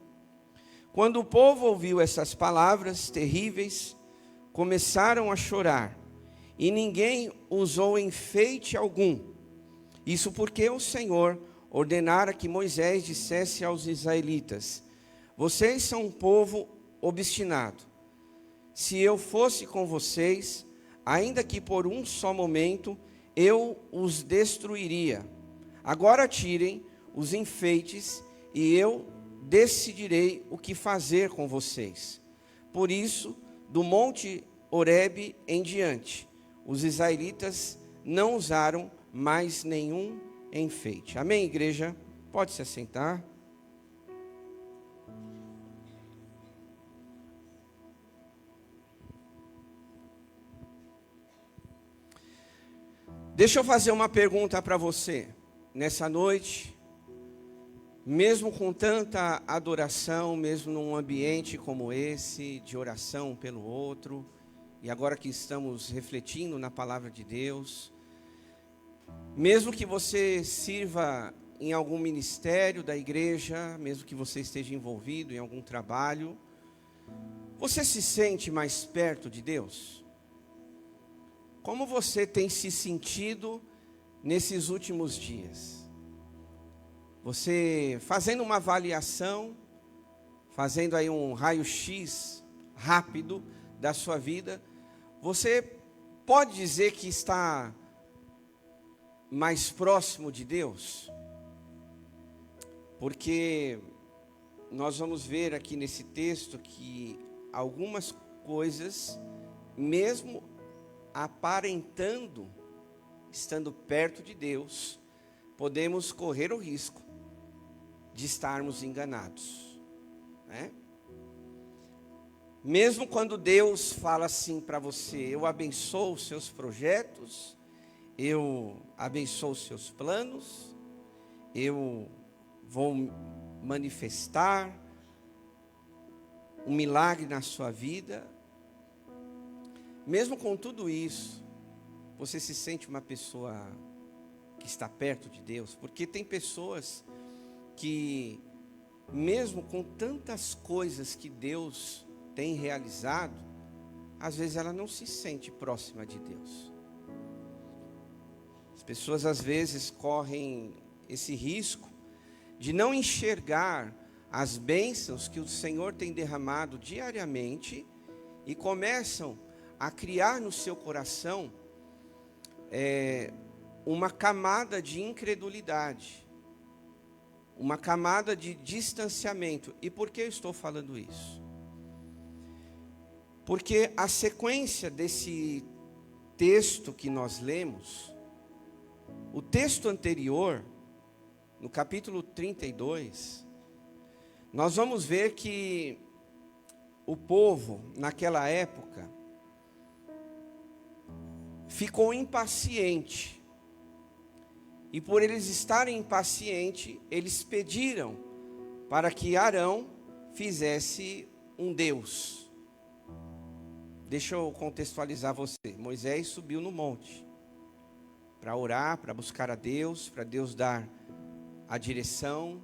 Quando o povo ouviu essas palavras terríveis, começaram a chorar, e ninguém usou enfeite algum. Isso porque o Senhor ordenara que Moisés dissesse aos israelitas: Vocês são um povo obstinado. Se eu fosse com vocês, ainda que por um só momento, eu os destruiria. Agora tirem os enfeites e eu decidirei o que fazer com vocês. Por isso, do monte Horebe em diante, os israelitas não usaram mais nenhum enfeite. Amém, igreja? Pode se assentar. Deixa eu fazer uma pergunta para você. Nessa noite, mesmo com tanta adoração, mesmo num ambiente como esse, de oração pelo outro, e agora que estamos refletindo na palavra de Deus, mesmo que você sirva em algum ministério da igreja, mesmo que você esteja envolvido em algum trabalho, você se sente mais perto de Deus? Como você tem se sentido nesses últimos dias? Você fazendo uma avaliação, fazendo aí um raio-x rápido da sua vida, você pode dizer que está mais próximo de Deus? Porque nós vamos ver aqui nesse texto que algumas coisas, mesmo aparentando, estando perto de Deus, podemos correr o risco de estarmos enganados, né? Mesmo quando Deus fala assim para você: eu abençoo os seus projetos, eu abençoo os seus planos, eu vou manifestar um milagre na sua vida. Mesmo com tudo isso, você se sente uma pessoa que está perto de Deus? Porque tem pessoas que mesmo com tantas coisas que Deus tem realizado, às vezes ela não se sente próxima de Deus. As pessoas às vezes correm esse risco de não enxergar as bênçãos que o Senhor tem derramado diariamente e começam a criar no seu coração uma camada de incredulidade, uma camada de distanciamento. E por que eu estou falando isso? Porque a sequência desse texto que nós lemos, o texto anterior, no capítulo 32, nós vamos ver que o povo, naquela época, ficou impaciente. E por eles estarem impacientes, eles pediram para que Arão fizesse um Deus. Deixa eu contextualizar você. Moisés subiu no monte para orar, para buscar a Deus, para Deus dar a direção,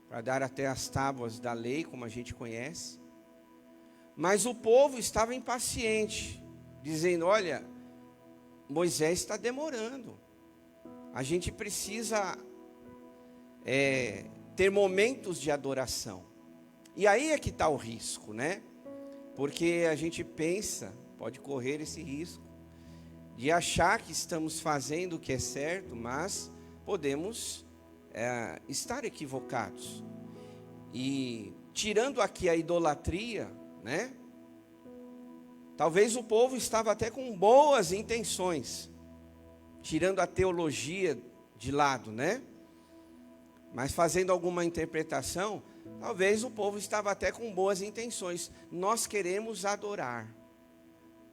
para dar até as tábuas da lei, como a gente conhece. Mas o povo estava impaciente, dizendo: olha, Moisés está demorando. A gente precisa ter momentos de adoração. E aí é que está o risco, né? Porque a gente pensa, pode correr esse risco, de achar que estamos fazendo o que é certo, mas podemos estar equivocados. E tirando aqui a idolatria, né? Talvez o povo estava até com boas intenções, tirando a teologia de lado, né? Mas fazendo alguma interpretação, talvez o povo estava até com boas intenções. Nós queremos adorar.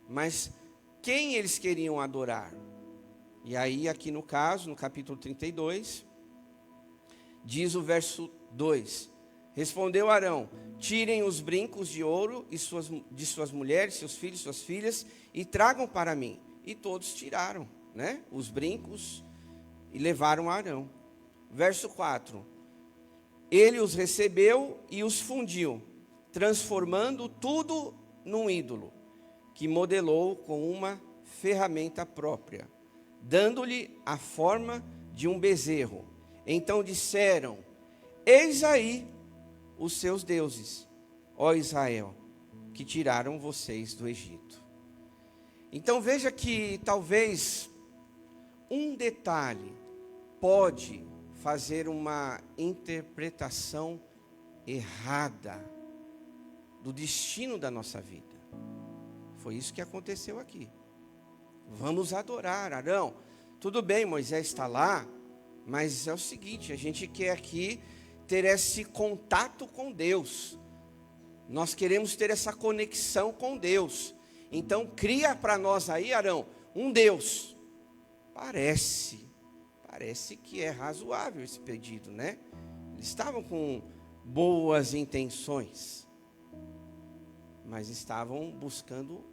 Mas quem eles queriam adorar? E aí, aqui no caso, no capítulo 32, diz o verso 2: respondeu Arão: tirem os brincos de ouro de suas mulheres, seus filhos, suas filhas, e tragam para mim. E todos tiraram, né, os brincos e levaram a Arão. Verso 4: ele os recebeu e os fundiu, transformando tudo num ídolo, que modelou com uma ferramenta própria, dando-lhe a forma de um bezerro. Então disseram: eis aí os seus deuses, ó Israel, que tiraram vocês do Egito. Então veja que talvez um detalhe pode fazer uma interpretação errada do destino da nossa vida. Foi isso que aconteceu aqui. Vamos adorar, Arão. Tudo bem, Moisés está lá, mas é o seguinte, a gente quer aqui ter esse contato com Deus. Nós queremos ter essa conexão com Deus. Então cria para nós aí, Arão, um Deus. Parece que é razoável esse pedido, né? Eles estavam com boas intenções, mas estavam buscando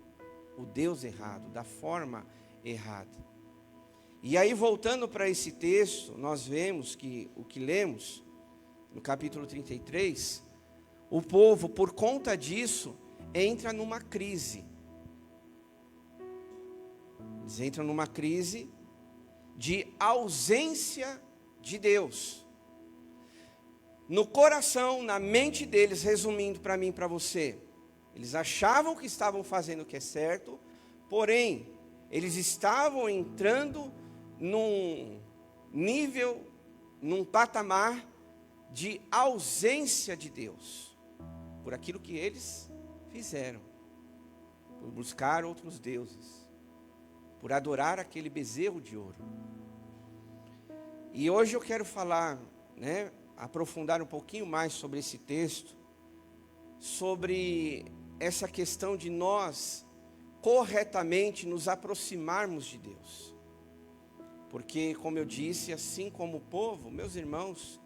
o Deus errado, da forma errada. E aí, voltando para esse texto, nós vemos que o que lemos no capítulo 33, o povo, por conta disso, entra numa crise. Eles entram numa crise de ausência de Deus. No coração, na mente deles, resumindo para mim e para você, eles achavam que estavam fazendo o que é certo, porém, eles estavam entrando num nível, num patamar de ausência de Deus, por aquilo que eles fizeram, por buscar outros deuses, por adorar aquele bezerro de ouro. E hoje eu quero falar, né, aprofundar um pouquinho mais sobre esse texto, sobre essa questão de nós corretamente nos aproximarmos de Deus. Porque, como eu disse, assim como o povo, meus irmãos,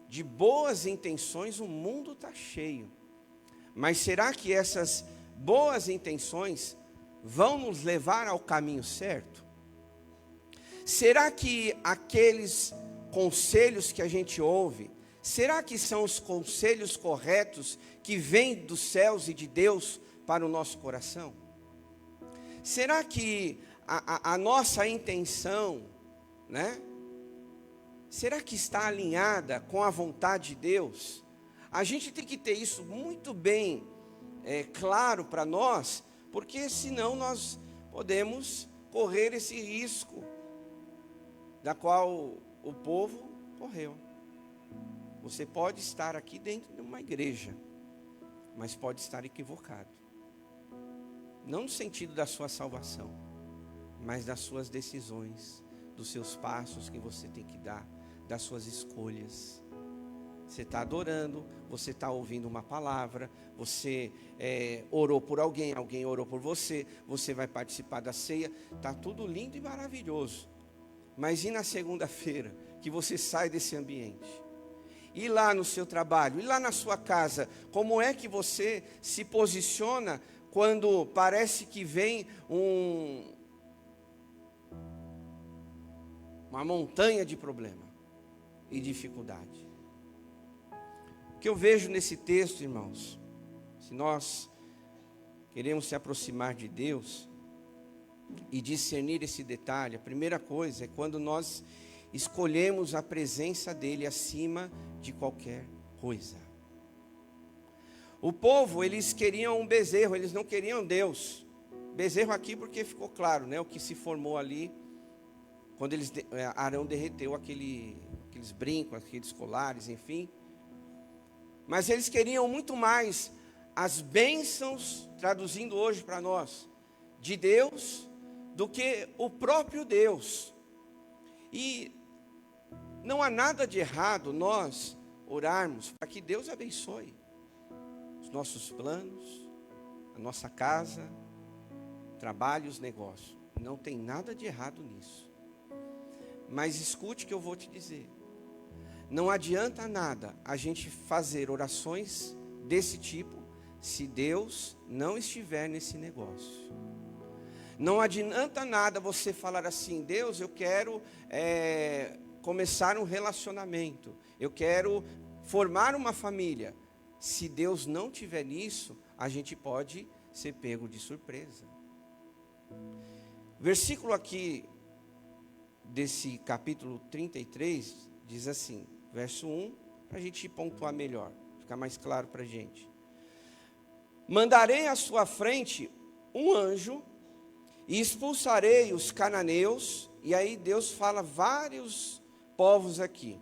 de boas intenções o mundo está cheio. Mas será que essas boas intenções vão nos levar ao caminho certo? Será que aqueles conselhos que a gente ouve, Será que são os conselhos corretos que vêm dos céus e de Deus para o nosso coração? Será que a nossa intenção, né? Será que está alinhada com a vontade de Deus? A gente tem que ter isso muito bem claro para nós, porque senão nós podemos correr esse risco da qual o povo correu. Você pode estar aqui dentro de uma igreja, mas pode estar equivocado. Não no sentido da sua salvação, mas das suas decisões, dos seus passos que você tem que dar, das suas escolhas. Você está adorando, você está ouvindo uma palavra, você orou por alguém, alguém orou por você, você vai participar da ceia, está tudo lindo e maravilhoso. Mas e na segunda-feira, que você sai desse ambiente? E lá no seu trabalho, e lá na sua casa, como é que você se posiciona quando parece que vem uma montanha de problema e dificuldade? O que eu vejo nesse texto, irmãos, se nós queremos se aproximar de Deus e discernir esse detalhe, a primeira coisa é quando nós escolhemos a presença dele acima de qualquer coisa. O povo, eles queriam um bezerro, eles não queriam Deus. Bezerro aqui porque ficou claro, né, o que se formou ali, quando Arão derreteu aqueles brincos, aqueles colares, enfim. Mas eles queriam muito mais as bênçãos, traduzindo hoje para nós, de Deus, do que o próprio Deus. E não há nada de errado nós orarmos para que Deus abençoe os nossos planos, a nossa casa, trabalho, os negócios. Não tem nada de errado nisso. Mas escute o que eu vou te dizer. Não adianta nada a gente fazer orações desse tipo se Deus não estiver nesse negócio. Não adianta nada você falar assim: Deus, eu quero começar um relacionamento, eu quero formar uma família. Se Deus não tiver nisso, a gente pode ser pego de surpresa. Versículo aqui desse capítulo 33 diz assim, verso 1, para a gente pontuar melhor, ficar mais claro para a gente. Mandarei à sua frente um anjo e expulsarei os cananeus. E aí Deus fala vários povos aqui.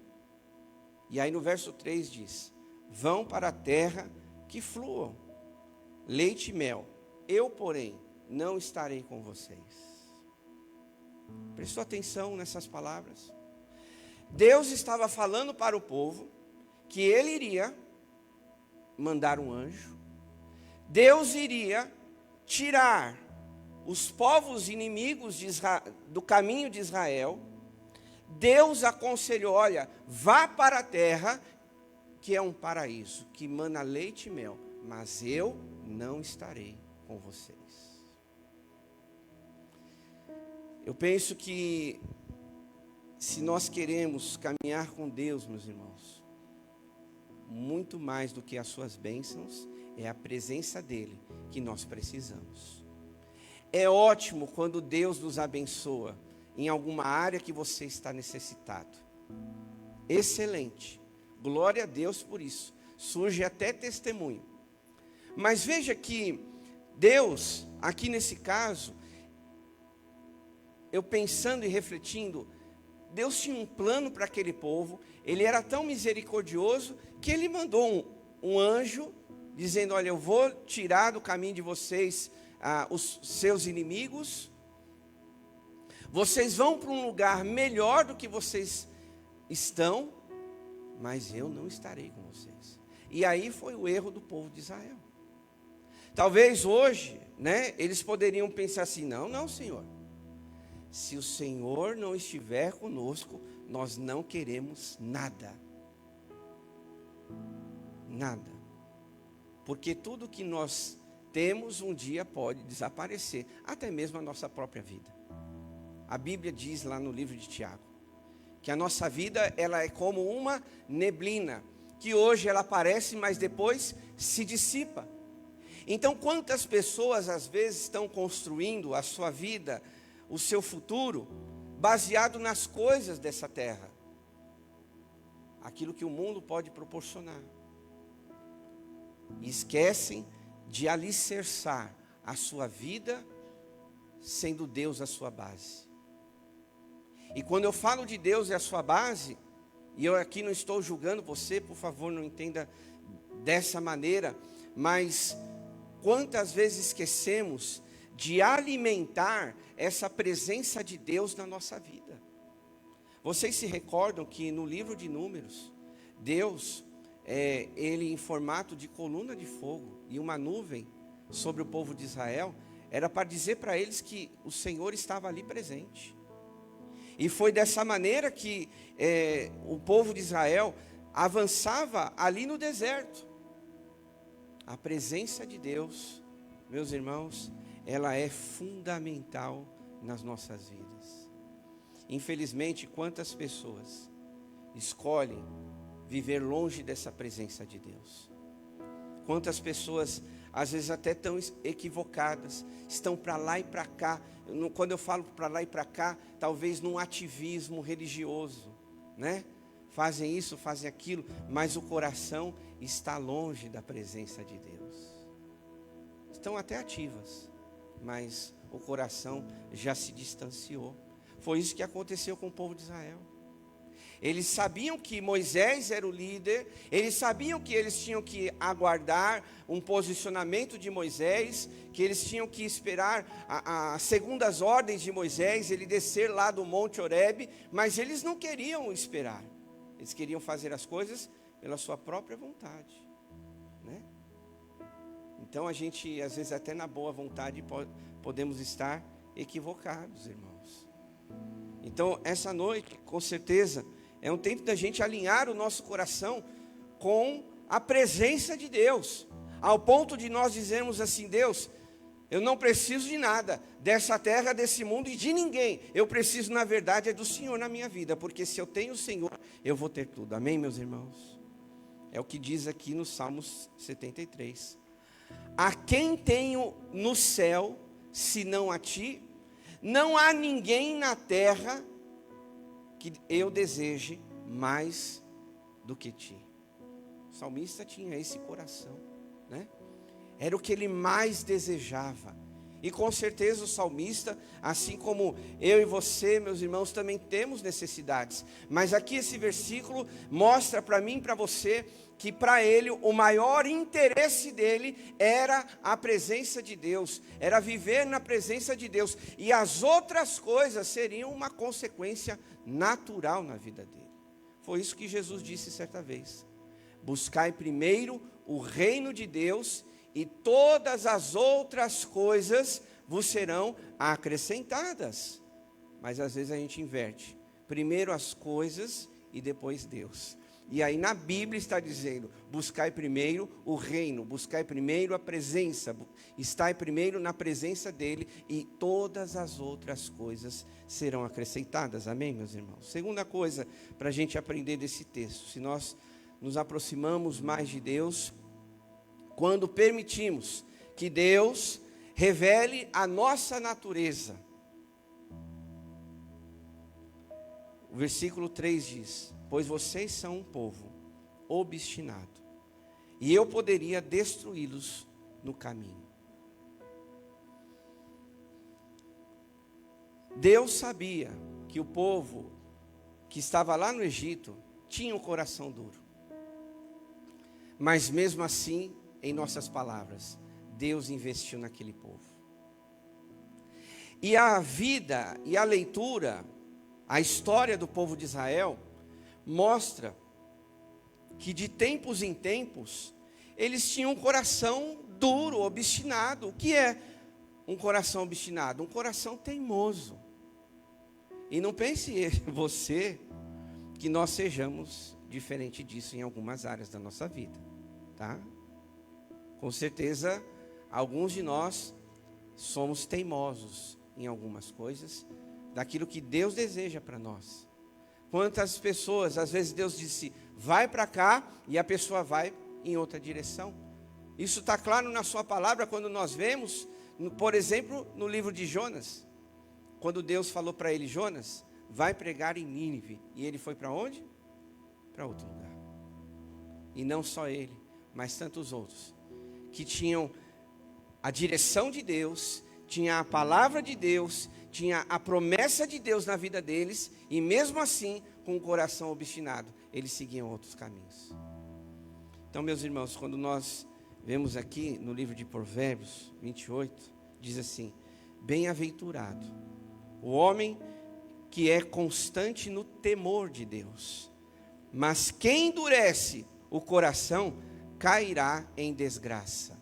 E aí no verso 3 diz: vão para a terra que fluam leite e mel. Eu, porém, não estarei com vocês. Prestou atenção nessas palavras? Deus estava falando para o povo que ele iria mandar um anjo. Deus iria tirar os povos inimigos do caminho de Israel. Deus aconselhou: olha, vá para a terra que é um paraíso, que mana leite e mel, mas eu não estarei com vocês. Eu penso que se nós queremos caminhar com Deus, meus irmãos, muito mais do que as suas bênçãos, é a presença dele que nós precisamos. É ótimo quando Deus nos abençoa em alguma área que você está necessitado. Excelente. Glória a Deus por isso. Surge até testemunho. Mas veja que Deus, aqui nesse caso, eu pensando e refletindo, Deus tinha um plano para aquele povo. Ele era tão misericordioso que ele mandou um anjo dizendo: olha, eu vou tirar do caminho de vocês os seus inimigos. Vocês vão para um lugar melhor do que vocês estão, mas eu não estarei com vocês. E aí foi o erro do povo de Israel. Talvez hoje, né, eles poderiam pensar assim: não, Senhor. Se o Senhor não estiver conosco, nós não queremos nada. Nada. Porque tudo que nós temos um dia pode desaparecer, até mesmo a nossa própria vida. A Bíblia diz lá no livro de Tiago, que a nossa vida ela é como uma neblina. que hoje ela aparece, mas depois se dissipa. Então, quantas pessoas às vezes estão construindo a sua vida, o seu futuro, baseado nas coisas dessa terra, aquilo que o mundo pode proporcionar, e esquecem de alicerçar a sua vida, sendo Deus a sua base. E quando eu falo de Deus é a sua base, e eu aqui não estou julgando você, por favor, não entenda dessa maneira, mas quantas vezes esquecemos de alimentar essa presença de Deus na nossa vida? Vocês se recordam que no livro de Números, Deus, ele em formato de coluna de fogo e uma nuvem sobre o povo de Israel, era para dizer para eles que o Senhor estava ali presente. E foi dessa maneira que o povo de Israel avançava ali no deserto. A presença de Deus, meus irmãos, ela é fundamental nas nossas vidas. Infelizmente, quantas pessoas escolhem viver longe dessa presença de Deus? Quantas pessoas, às vezes até tão equivocadas, estão para lá e para cá. Quando eu falo para lá e para cá, talvez num ativismo religioso, né? Fazem isso, fazem aquilo, mas o coração está longe da presença de Deus. Estão até ativas, mas o coração já se distanciou. Foi isso que aconteceu com o povo de Israel. Eles sabiam que Moisés era o líder, eles sabiam que eles tinham que aguardar um posicionamento de Moisés, que eles tinham que esperar as segundas ordens de Moisés, ele descer lá do Monte Horebe, mas eles não queriam esperar, eles queriam fazer as coisas pela sua própria vontade, né? Então a gente, às vezes até na boa vontade, podemos estar equivocados, irmãos. Então essa noite, com certeza, é um tempo da gente alinhar o nosso coração com a presença de Deus, ao ponto de nós dizermos assim: Deus, eu não preciso de nada, dessa terra, desse mundo e de ninguém. Eu preciso, na verdade, é do Senhor na minha vida, porque se eu tenho o Senhor, eu vou ter tudo. Amém, meus irmãos? É o que diz aqui no Salmos 73. A quem tenho no céu, senão a ti? Não há ninguém na terra que eu deseje mais do que ti. O salmista tinha esse coração, né? Era o que ele mais desejava. E com certeza o salmista, assim como eu e você, meus irmãos, também temos necessidades. Mas aqui esse versículo mostra para mim e para você que para ele o maior interesse dele era a presença de Deus, era viver na presença de Deus, e as outras coisas seriam uma consequência natural na vida dele. Foi isso que Jesus disse certa vez: buscai primeiro o reino de Deus, e todas as outras coisas vos serão acrescentadas. Mas às vezes a gente inverte: primeiro as coisas e depois Deus. E aí na Bíblia está dizendo: buscai primeiro o reino, buscai primeiro a presença, estai primeiro na presença dele, e todas as outras coisas serão acrescentadas. Amém, meus irmãos? Segunda coisa para a gente aprender desse texto: se nós nos aproximamos mais de Deus, quando permitimos que Deus revele a nossa natureza. O versículo 3 diz: pois vocês são um povo obstinado, e eu poderia destruí-los no caminho. Deus sabia que o povo que estava lá no Egito tinha um coração duro. Mas mesmo assim, em nossas palavras, Deus investiu naquele povo. E a vida e a leitura, a história do povo de Israel, mostra que de tempos em tempos, eles tinham um coração duro, obstinado. O que é um coração obstinado? Um coração teimoso. E não pense você que nós sejamos diferente disso em algumas áreas da nossa vida, tá? Com certeza, alguns de nós somos teimosos em algumas coisas, daquilo que Deus deseja para nós. Quantas pessoas, às vezes Deus disse, vai para cá, e a pessoa vai em outra direção. Isso está claro na sua palavra, quando nós vemos, por exemplo, no livro de Jonas. Quando Deus falou para ele, Jonas, vai pregar em Nínive. E ele foi para onde? Para outro lugar. E não só ele, mas tantos outros, que tinham a direção de Deus, tinha a palavra de Deus, tinha a promessa de Deus na vida deles, e mesmo assim, com o coração obstinado, eles seguiam outros caminhos. Então, meus irmãos, quando nós vemos aqui no livro de Provérbios 28, diz assim, bem-aventurado o homem que é constante no temor de Deus, mas quem endurece o coração cairá em desgraça,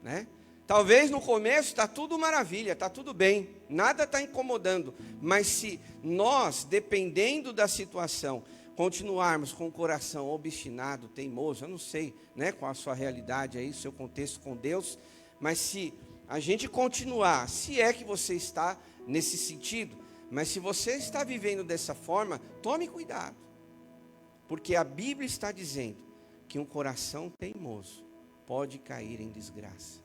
né? Talvez no começo está tudo maravilha, está tudo bem, nada está incomodando, mas se nós, dependendo da situação, continuarmos com o coração obstinado, teimoso, eu não sei, né, qual a sua realidade aí, o seu contexto com Deus, mas se a gente continuar, se é que você está nesse sentido, mas se você está vivendo dessa forma, tome cuidado, porque a Bíblia está dizendo que um coração teimoso pode cair em desgraça.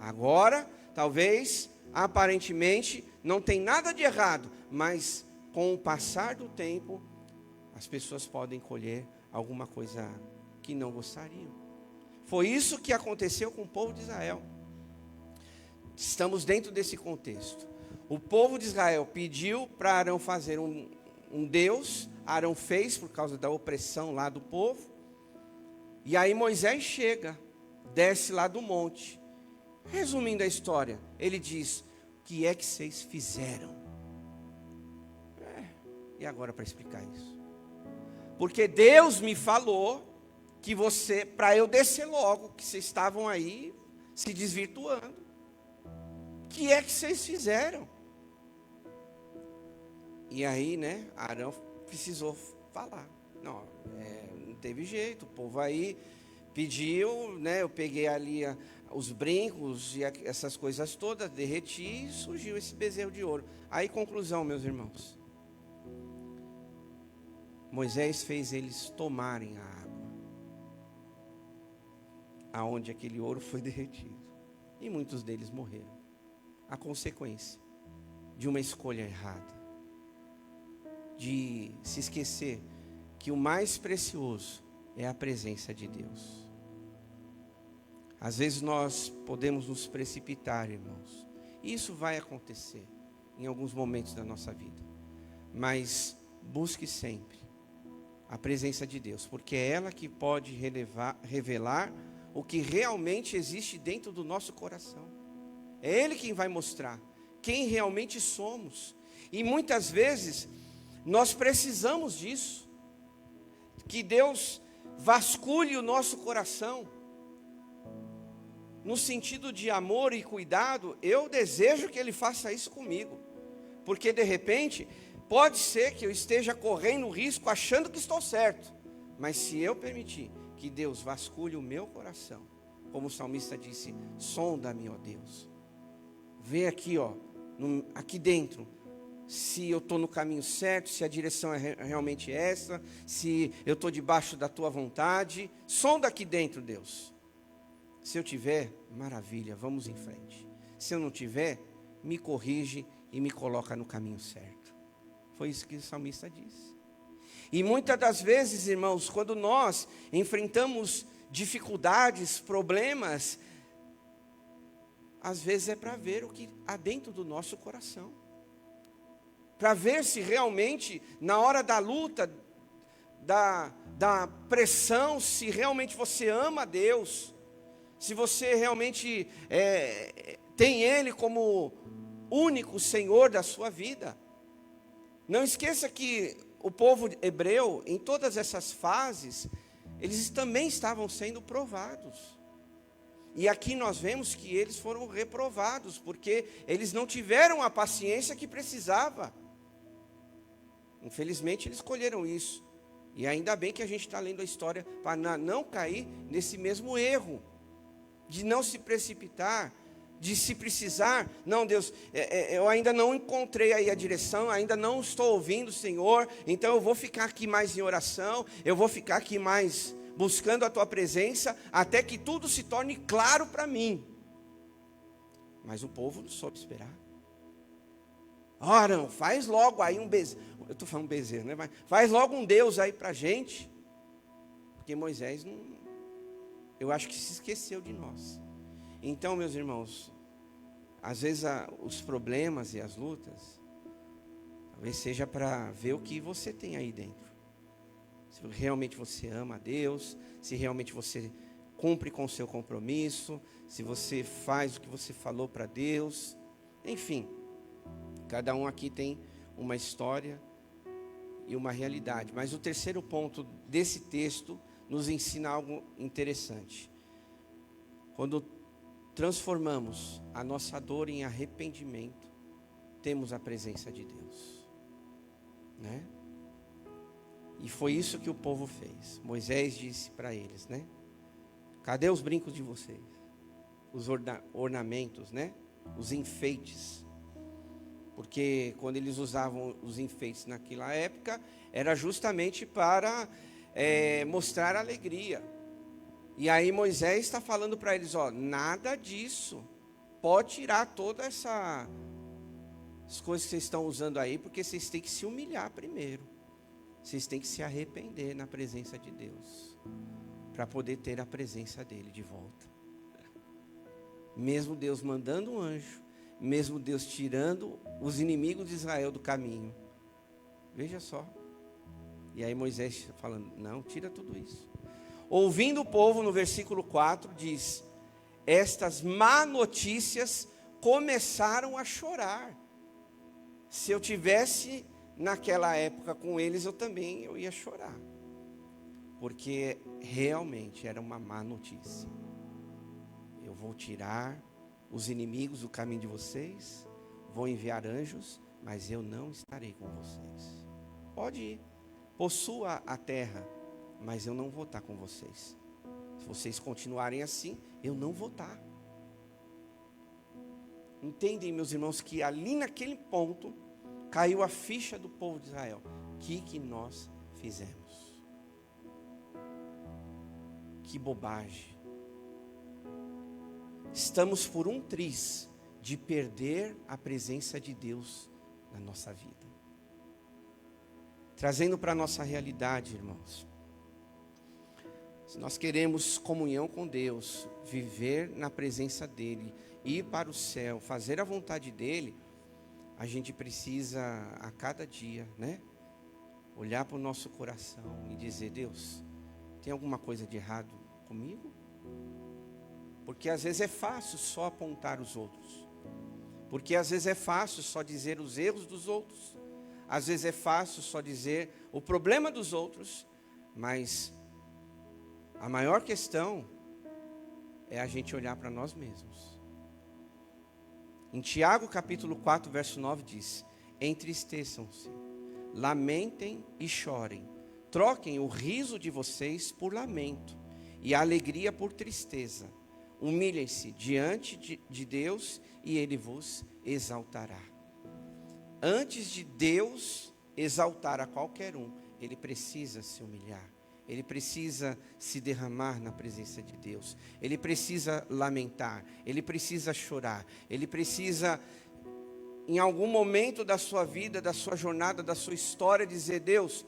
Agora, talvez, aparentemente, não tem nada de errado, mas com o passar do tempo, as pessoas podem colher alguma coisa que não gostariam. Foi isso que aconteceu com o povo de Israel. Estamos dentro desse contexto. O povo de Israel pediu para Arão fazer um Deus, Arão fez por causa da opressão lá do povo, e aí Moisés chega, desce lá do monte. Resumindo a história, ele diz, o que é que vocês fizeram? E agora para explicar isso? Porque Deus me falou que para eu descer logo, que vocês estavam aí se desvirtuando. O que é que vocês fizeram? E aí, né, Arão precisou falar. Não teve jeito, o povo aí pediu, né, eu peguei ali os brincos e essas coisas todas, derreti e surgiu esse bezerro de ouro. Aí, conclusão, meus irmãos. Moisés fez eles tomarem a água, aonde aquele ouro foi derretido. E muitos deles morreram. A consequência de uma escolha errada, de se esquecer que o mais precioso é a presença de Deus. Às vezes nós podemos nos precipitar, irmãos. Isso vai acontecer em alguns momentos da nossa vida. Mas busque sempre a presença de Deus, porque é ela que pode revelar o que realmente existe dentro do nosso coração. É Ele quem vai mostrar quem realmente somos. E muitas vezes nós precisamos disso, que Deus vasculhe o nosso coração. No sentido de amor e cuidado, eu desejo que Ele faça isso comigo. Porque de repente, pode ser que eu esteja correndo risco achando que estou certo. Mas se eu permitir que Deus vasculhe o meu coração, como o salmista disse, sonda-me, ó Deus. Vê aqui, ó, aqui dentro, se eu estou no caminho certo, se a direção é realmente essa, se eu estou debaixo da tua vontade. Sonda aqui dentro, Deus. Se eu tiver, maravilha, vamos em frente. Se eu não tiver, me corrige e me coloca no caminho certo. Foi isso que o salmista disse. E muitas das vezes, irmãos, quando nós enfrentamos dificuldades, problemas, às vezes é para ver o que há dentro do nosso coração. Para ver se realmente, na hora da luta, da pressão, se realmente você ama a Deus, se você realmente tem Ele como único Senhor da sua vida. Não esqueça que o povo hebreu, em todas essas fases, eles também estavam sendo provados. E aqui nós vemos que eles foram reprovados, porque eles não tiveram a paciência que precisava. Infelizmente eles escolheram isso. E ainda bem que a gente está lendo a história para não cair nesse mesmo erro, de não se precipitar, de se precisar, não, Deus, eu ainda não encontrei aí a direção, ainda não estou ouvindo o Senhor, então eu vou ficar aqui mais em oração, eu vou ficar aqui mais buscando a tua presença, até que tudo se torne claro para mim. Mas o povo não soube esperar. Ora, faz logo aí um bezerro, eu estou falando bezerro, né? Mas faz logo um Deus aí para a gente, porque Moisés não, eu acho que se esqueceu de nós. Então, meus irmãos, às vezes os problemas e as lutas, talvez seja para ver o que você tem aí dentro. Se realmente você ama a Deus, se realmente você cumpre com o seu compromisso, se você faz o que você falou para Deus, enfim, cada um aqui tem uma história e uma realidade. Mas o terceiro ponto desse texto nos ensina algo interessante. Quando transformamos a nossa dor em arrependimento, temos a presença de Deus, né? E foi isso que o povo fez. Moisés disse para eles, né? Cadê os brincos de vocês? Os ornamentos, né? Os enfeites. Porque quando eles usavam os enfeites naquela época, era justamente para mostrar alegria. E aí Moisés está falando para eles, ó, nada disso. Pode tirar todas essas coisas que vocês estão usando aí, porque vocês têm que se humilhar primeiro. Vocês têm que se arrepender na presença de Deus, para poder ter a presença dele de volta. Mesmo Deus mandando um anjo, mesmo Deus tirando os inimigos de Israel do caminho. Veja só. E aí Moisés falando, não, tira tudo isso. Ouvindo o povo, no versículo 4, diz, estas má notícias começaram a chorar. Se eu tivesse naquela época com eles, eu ia chorar. Porque realmente era uma má notícia. Eu vou tirar os inimigos do caminho de vocês, vou enviar anjos, mas eu não estarei com vocês. Pode ir, possua a terra, mas eu não vou estar com vocês. Se vocês continuarem assim, eu não vou estar. Entendem, meus irmãos, que ali naquele ponto caiu a ficha do povo de Israel. O que nós fizemos? Que bobagem. Estamos por um triz de perder a presença de Deus na nossa vida. Trazendo para a nossa realidade, irmãos. Se nós queremos comunhão com Deus, viver na presença dEle, ir para o céu, fazer a vontade dEle, a gente precisa a cada dia, né? Olhar para o nosso coração e dizer, Deus, tem alguma coisa de errado comigo? Porque às vezes é fácil só apontar os outros. Porque às vezes é fácil só dizer os erros dos outros. Às vezes é fácil só dizer o problema dos outros, mas a maior questão é a gente olhar para nós mesmos. Em Tiago capítulo 4, verso 9 diz, entristeçam-se, lamentem e chorem, troquem o riso de vocês por lamento e a alegria por tristeza. Humilhem-se diante de Deus e Ele vos exaltará. Antes de Deus exaltar a qualquer um, Ele precisa se humilhar. Ele precisa se derramar na presença de Deus. Ele precisa lamentar. Ele precisa chorar. Ele precisa, em algum momento da sua vida, da sua jornada, da sua história, dizer, Deus,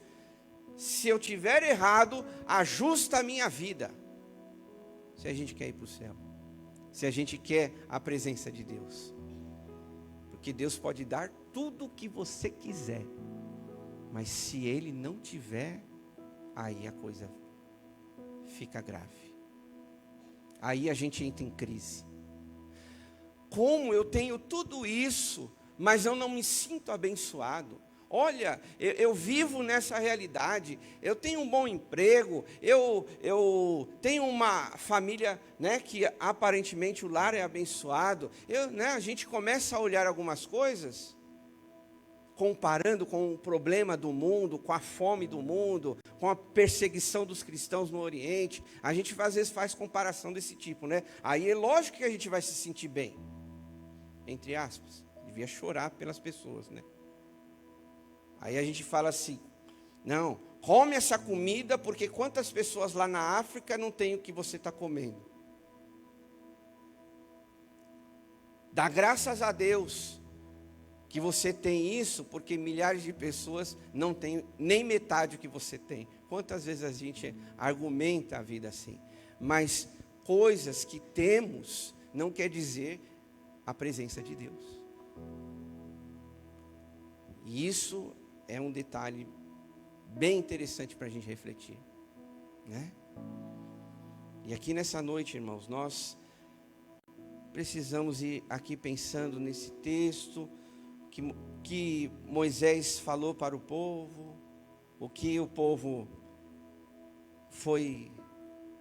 se eu tiver errado, ajusta a minha vida. Se a gente quer ir para o céu. Se a gente quer a presença de Deus. Porque Deus pode dar tudo o que você quiser. Mas se Ele não tiver, aí a coisa fica grave. Aí a gente entra em crise. Como eu tenho tudo isso, mas eu não me sinto abençoado? Olha, eu vivo nessa realidade, eu tenho um bom emprego, eu tenho uma família, né, que aparentemente o lar é abençoado. A gente começa a olhar algumas coisas, comparando com o problema do mundo, com a fome do mundo, com a perseguição dos cristãos no Oriente. A gente às vezes faz comparação desse tipo, né? Aí é lógico que a gente vai se sentir bem. entre aspas. Devia chorar pelas pessoas, né? Aí a gente fala assim, não, come essa comida, porque quantas pessoas lá na África não tem o que você está comendo? Dá graças a Deus que você tem isso, porque milhares de pessoas não têm nem metade do que você tem. Quantas vezes a gente argumenta a vida assim? Mas coisas que temos não quer dizer a presença de Deus. E isso é um detalhe bem interessante para a gente refletir, né? E aqui nessa noite, irmãos, nós precisamos ir aqui pensando nesse texto que Moisés falou para o povo, o que o povo foi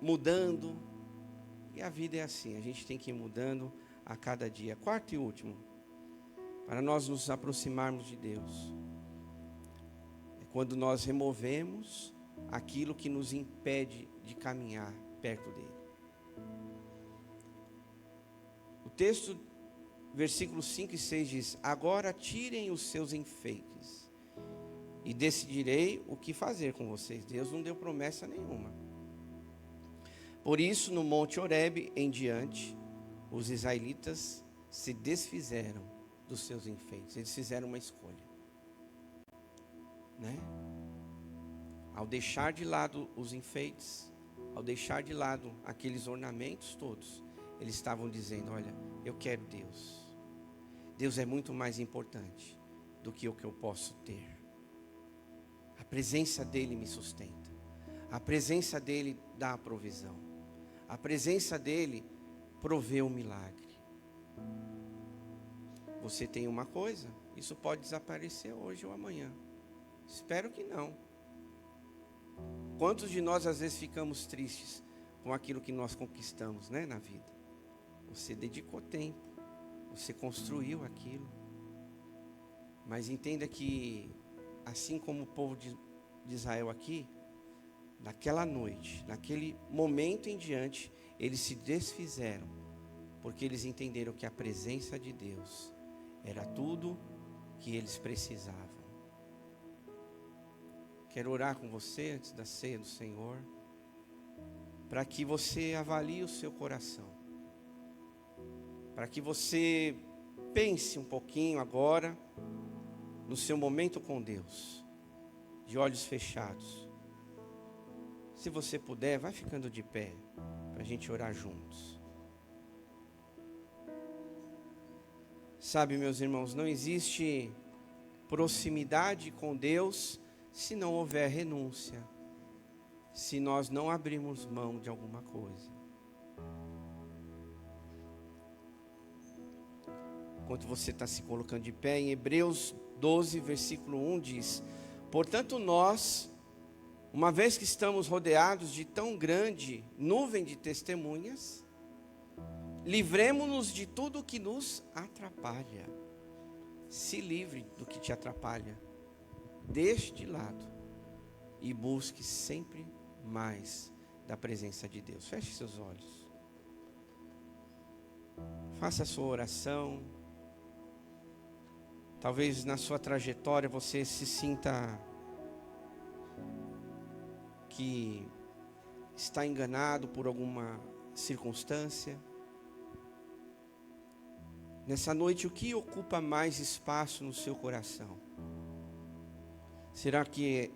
mudando, e a vida é assim, a gente tem que ir mudando a cada dia. Quarto e último, para nós nos aproximarmos de Deus, é quando nós removemos aquilo que nos impede de caminhar perto dele. O texto, versículos 5 e 6 diz: agora tirem os seus enfeites e decidirei o que fazer com vocês. Deus não deu promessa nenhuma. Por isso, no Monte Horebe em diante, os israelitas se desfizeram dos seus enfeites. Eles fizeram uma escolha, né? Ao deixar de lado os enfeites, ao deixar de lado aqueles ornamentos todos, eles estavam dizendo: olha, eu quero Deus. Deus é muito mais importante do que o que eu posso ter. A presença dele me sustenta. A presença dele dá a provisão. A presença dele provê um milagre. Você tem uma coisa, isso pode desaparecer hoje ou amanhã. Espero que não. Quantos de nós às vezes ficamos tristes com aquilo que nós conquistamos, né, na vida? Você dedicou tempo, você construiu aquilo. Mas entenda que, assim como o povo de Israel aqui, naquela noite, naquele momento em diante, eles se desfizeram, porque eles entenderam que a presença de Deus era tudo que eles precisavam. Quero orar com você antes da ceia do Senhor, para que você avalie o seu coração, para que você pense um pouquinho agora no seu momento com Deus, de olhos fechados. Se você puder, vai ficando de pé, para a gente orar juntos. Sabe, meus irmãos, não existe proximidade com Deus se não houver renúncia, se nós não abrirmos mão de alguma coisa. Enquanto você está se colocando de pé, em Hebreus 12, versículo 1 diz: portanto nós, uma vez que estamos rodeados de tão grande nuvem de testemunhas, livremo-nos de tudo que nos atrapalha. Se livre do que te atrapalha, deixe de lado e busque sempre mais da presença de Deus. Feche seus olhos, faça a sua oração. Talvez na sua trajetória você se sinta que está enganado por alguma circunstância. Nessa noite, o que ocupa mais espaço no seu coração? Será que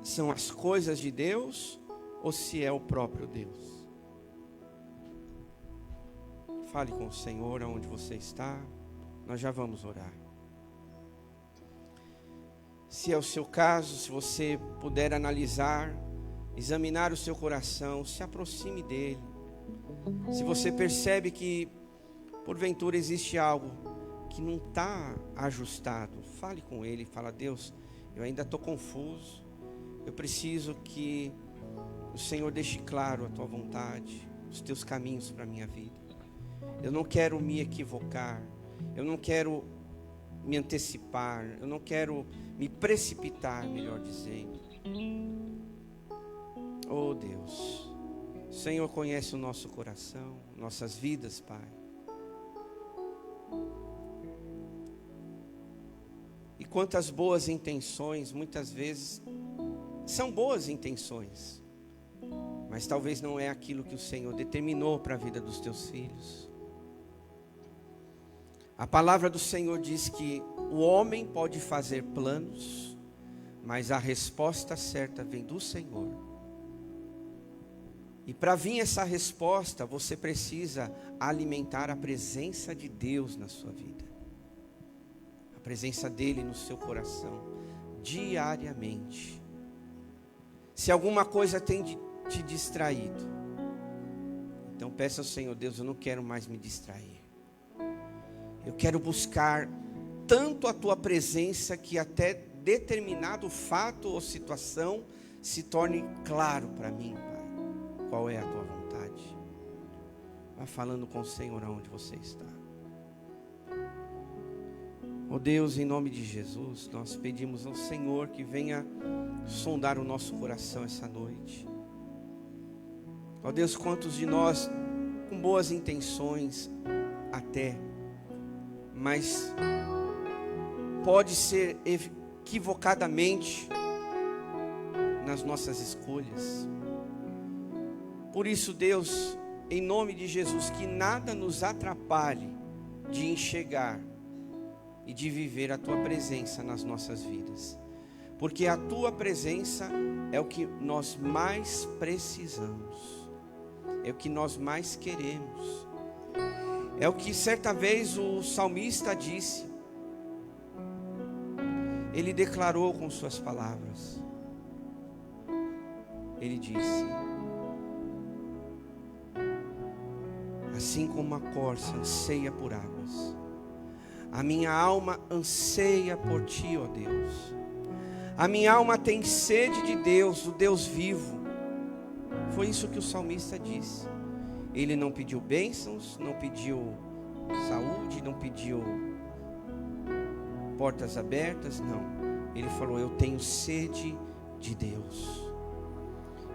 são as coisas de Deus ou se é o próprio Deus? Fale com o Senhor aonde você está. Nós já vamos orar. Se é o seu caso, se você puder analisar, examinar o seu coração, se aproxime dele. Se você percebe que porventura existe algo que não está ajustado, fale com ele, fala: Deus, eu ainda estou confuso, eu preciso que o Senhor deixe claro a tua vontade, os teus caminhos para a minha vida. Eu não quero me equivocar, eu não quero me antecipar, eu não quero me precipitar, melhor dizendo. Oh Deus, o Senhor conhece o nosso coração, nossas vidas, Pai. E quantas boas intenções, muitas vezes, são boas intenções, mas talvez não é aquilo que o Senhor determinou para a vida dos teus filhos. A palavra do Senhor diz que o homem pode fazer planos, mas a resposta certa vem do Senhor. E para vir essa resposta, você precisa alimentar a presença de Deus na sua vida. A presença dele no seu coração, diariamente. Se alguma coisa tem te distraído, então peça ao Senhor: Deus, eu não quero mais me distrair. Eu quero buscar tanto a tua presença que até determinado fato ou situação se torne claro para mim, Pai, qual é a tua vontade. Vá falando com o Senhor onde você está. Ó Deus, em nome de Jesus, nós pedimos ao Senhor que venha sondar o nosso coração essa noite. Ó Deus, quantos de nós com boas intenções até, mas pode ser equivocadamente nas nossas escolhas. Por isso, Deus, em nome de Jesus, que nada nos atrapalhe de enxergar e de viver a tua presença nas nossas vidas, porque a tua presença é o que nós mais precisamos, é o que nós mais queremos. É o que certa vez o salmista disse. Ele declarou com suas palavras. Ele disse: assim como a corça anseia por águas, a minha alma anseia por ti, ó Deus. A minha alma tem sede de Deus, o Deus vivo. Foi isso que o salmista disse. Ele não pediu bênçãos, não pediu saúde, não pediu portas abertas, não. Ele falou: eu tenho sede de Deus.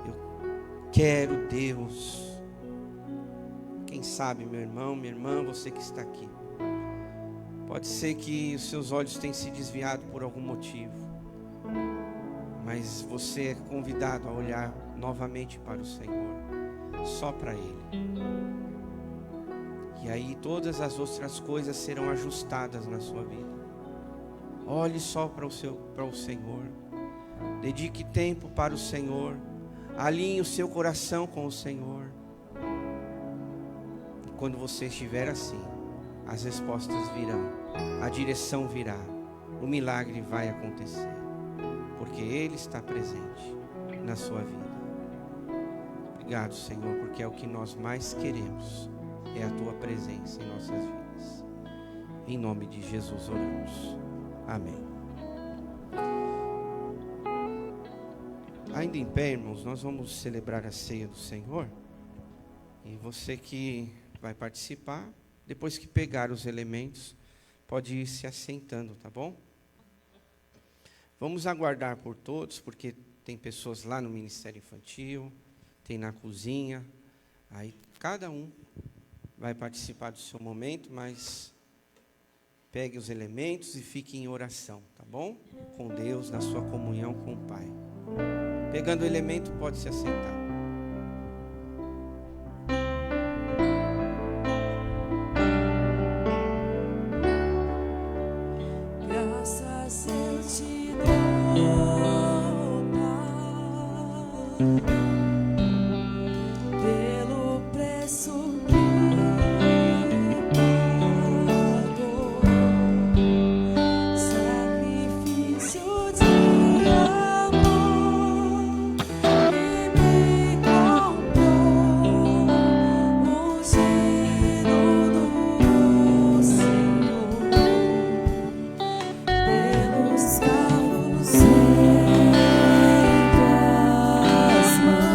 Eu quero Deus. Quem sabe, meu irmão, minha irmã, você que está aqui, pode ser que os seus olhos tenham se desviado por algum motivo, mas você é convidado a olhar novamente para o Senhor, só para Ele. E aí todas as outras coisas serão ajustadas na sua vida. Olhe só para o Senhor. Dedique tempo para o Senhor. Alinhe o seu coração com o Senhor. E quando você estiver assim, as respostas virão, a direção virá, o milagre vai acontecer, porque Ele está presente na sua vida. Obrigado, Senhor, porque é o que nós mais queremos, é a tua presença em nossas vidas. Em nome de Jesus oramos. Amém. Ainda em pé, irmãos, nós vamos celebrar a ceia do Senhor. E você que vai participar, depois que pegar os elementos, pode ir se assentando, tá bom? Vamos aguardar por todos, porque tem pessoas lá no Ministério Infantil, tem na cozinha. Aí cada um vai participar do seu momento, mas pegue os elementos e fique em oração, tá bom? Com Deus, na sua comunhão com o Pai. Pegando o elemento, pode se assentar. Graças eu te dou, Pai, pelo preço que pagou, sacrifício de amor que me comprou, ungido do Senhor, pelos carros em tuas mãos.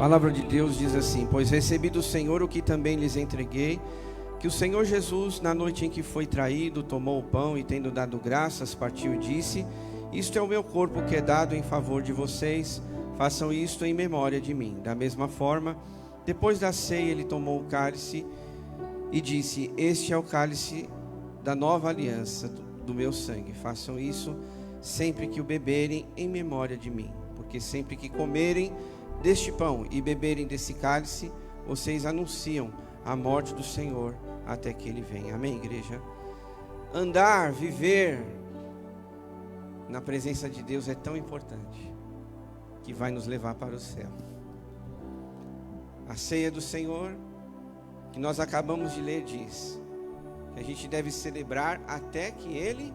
A palavra de Deus diz assim: pois recebi do Senhor o que também lhes entreguei, que o Senhor Jesus, na noite em que foi traído, tomou o pão e, tendo dado graças, partiu e disse: isto é o meu corpo que é dado em favor de vocês, façam isto em memória de mim. Da mesma forma, depois da ceia, ele tomou o cálice e disse: este é o cálice da nova aliança do meu sangue, façam isso sempre que o beberem em memória de mim, porque sempre que comerem deste pão e beberem desse cálice, vocês anunciam a morte do Senhor até que Ele venha. Amém, igreja? Andar, viver na presença de Deus é tão importante, que vai nos levar para o céu. A ceia do Senhor, que nós acabamos de ler, diz que a gente deve celebrar até que Ele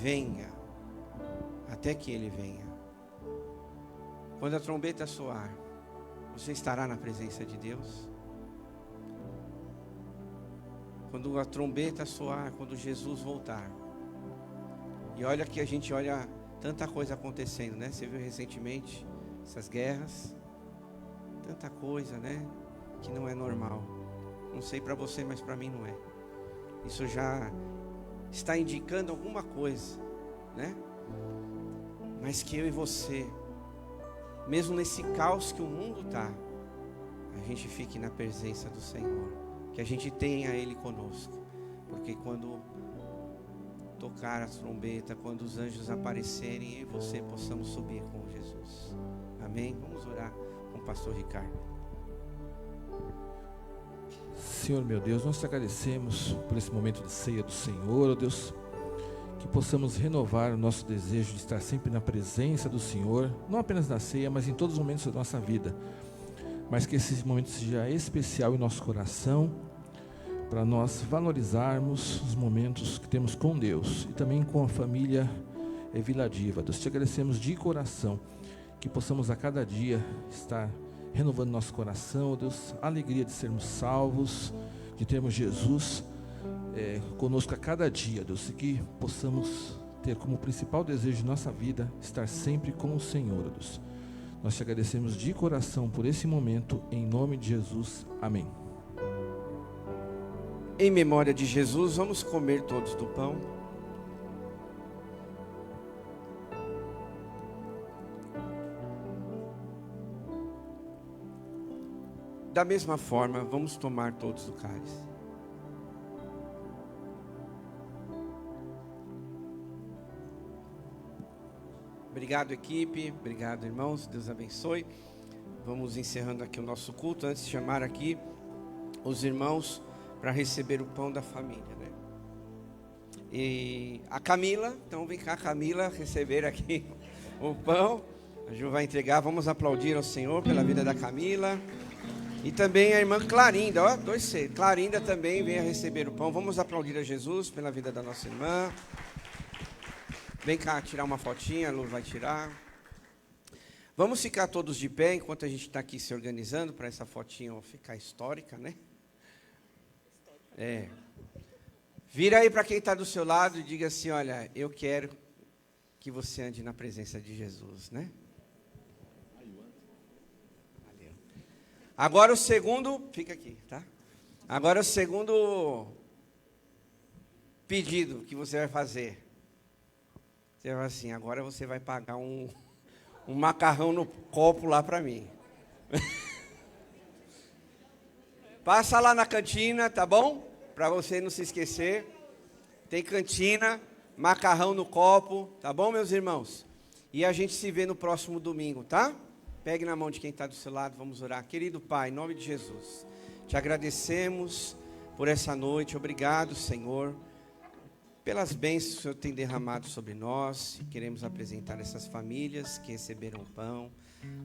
venha. Até que Ele venha. Quando a trombeta soar, você estará na presença de Deus? Quando a trombeta soar, quando Jesus voltar. E olha que a gente olha tanta coisa acontecendo, né? Você viu recentemente essas guerras? Tanta coisa, né? Que não é normal. Não sei para você, mas para mim não é. Isso já está indicando alguma coisa, né? Mas que eu e você, mesmo nesse caos que o mundo está, a gente fique na presença do Senhor, que a gente tenha Ele conosco, porque quando tocar a trombeta, quando os anjos aparecerem, eu e você possamos subir com Jesus. Amém? Vamos orar com o pastor Ricardo. Senhor meu Deus, nós te agradecemos por esse momento de ceia do Senhor, ó Deus, que possamos renovar o nosso desejo de estar sempre na presença do Senhor, não apenas na ceia, mas em todos os momentos da nossa vida, mas que esse momento seja especial em nosso coração, para nós valorizarmos os momentos que temos com Deus e também com a família Vila Diva. Deus, te agradecemos de coração, que possamos a cada dia estar renovando nosso coração, Deus, a alegria de sermos salvos, de termos Jesus conosco a cada dia, Deus, e que possamos ter como principal desejo de nossa vida estar sempre com o Senhor, Deus. Nós te agradecemos de coração por esse momento, em nome de Jesus, amém. Em memória de Jesus, vamos comer todos do pão. Da mesma forma, vamos tomar todos do cálice. Obrigado, equipe. Obrigado, irmãos. Deus abençoe. Vamos encerrando aqui o nosso culto. Antes de chamar aqui os irmãos para receber o pão da família, né? E a Camila, então vem cá, Camila, receber aqui o pão. A Ju vai entregar. Vamos aplaudir ao Senhor pela vida da Camila. E também a irmã Clarinda, ó, 2C. Clarinda também vem a receber o pão. Vamos aplaudir a Jesus pela vida da nossa irmã. Vem cá tirar uma fotinha, a Lu vai tirar. Vamos ficar todos de pé enquanto a gente está aqui se organizando para essa fotinha ficar histórica, né? É. Vira aí para quem está do seu lado e diga assim, olha, eu quero que você ande na presença de Jesus, né? Valeu. Agora o segundo, fica aqui, tá? Agora o segundo pedido que você vai fazer. Você vai assim, agora você vai pagar um macarrão no copo lá para mim. Passa lá na cantina, tá bom? Para você não se esquecer. Tem cantina, macarrão no copo, tá bom, meus irmãos? E a gente se vê no próximo domingo, tá? Pegue na mão de quem está do seu lado, vamos orar. Querido Pai, em nome de Jesus, te agradecemos por essa noite. Obrigado, Senhor, pelas bênçãos que o Senhor tem derramado sobre nós. E queremos apresentar essas famílias que receberam o pão.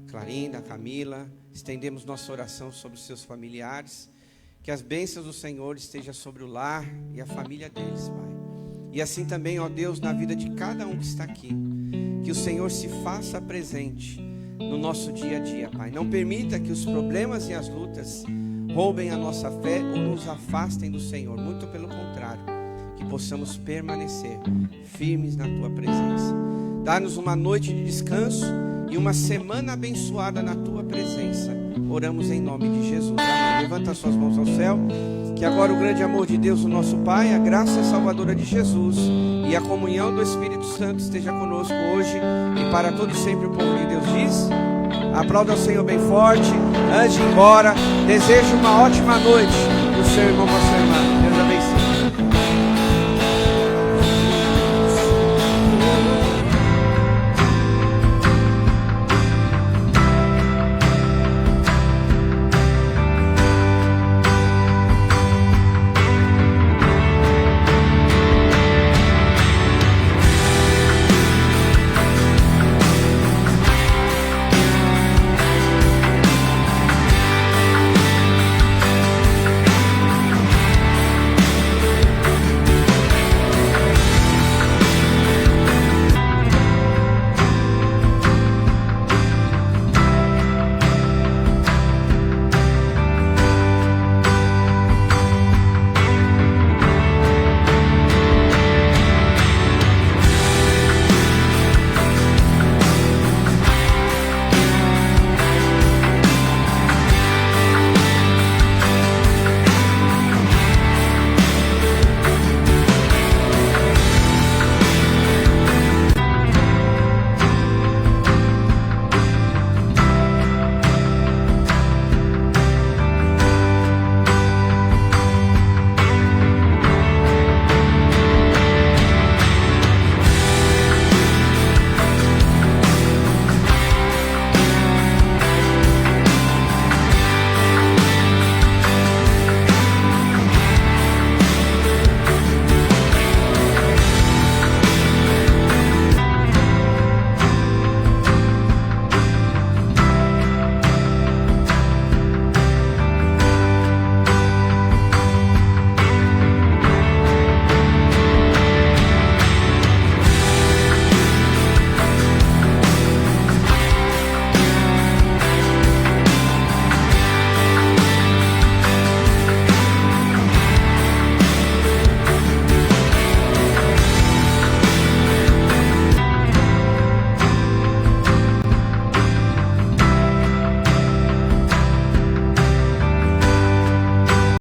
Clarinda, Camila, estendemos nossa oração sobre os seus familiares. Que as bênçãos do Senhor estejam sobre o lar e a família deles, Pai. E assim também, ó Deus, na vida de cada um que está aqui. Que o Senhor se faça presente no nosso dia a dia, Pai. Não permita que os problemas e as lutas roubem a nossa fé ou nos afastem do Senhor. Muito pelo contrário, que possamos permanecer firmes na Tua presença. Dá-nos uma noite de descanso e uma semana abençoada na Tua presença. Oramos em nome de Jesus. Amém. Levanta suas mãos ao céu. Que agora o grande amor de Deus, o nosso Pai, a graça salvadora de Jesus e a comunhão do Espírito Santo esteja conosco hoje e para todo sempre. O povo de Deus diz: aplauda o Senhor bem forte, ande embora. Desejo uma ótima noite para o seu irmão, para a sua irmã.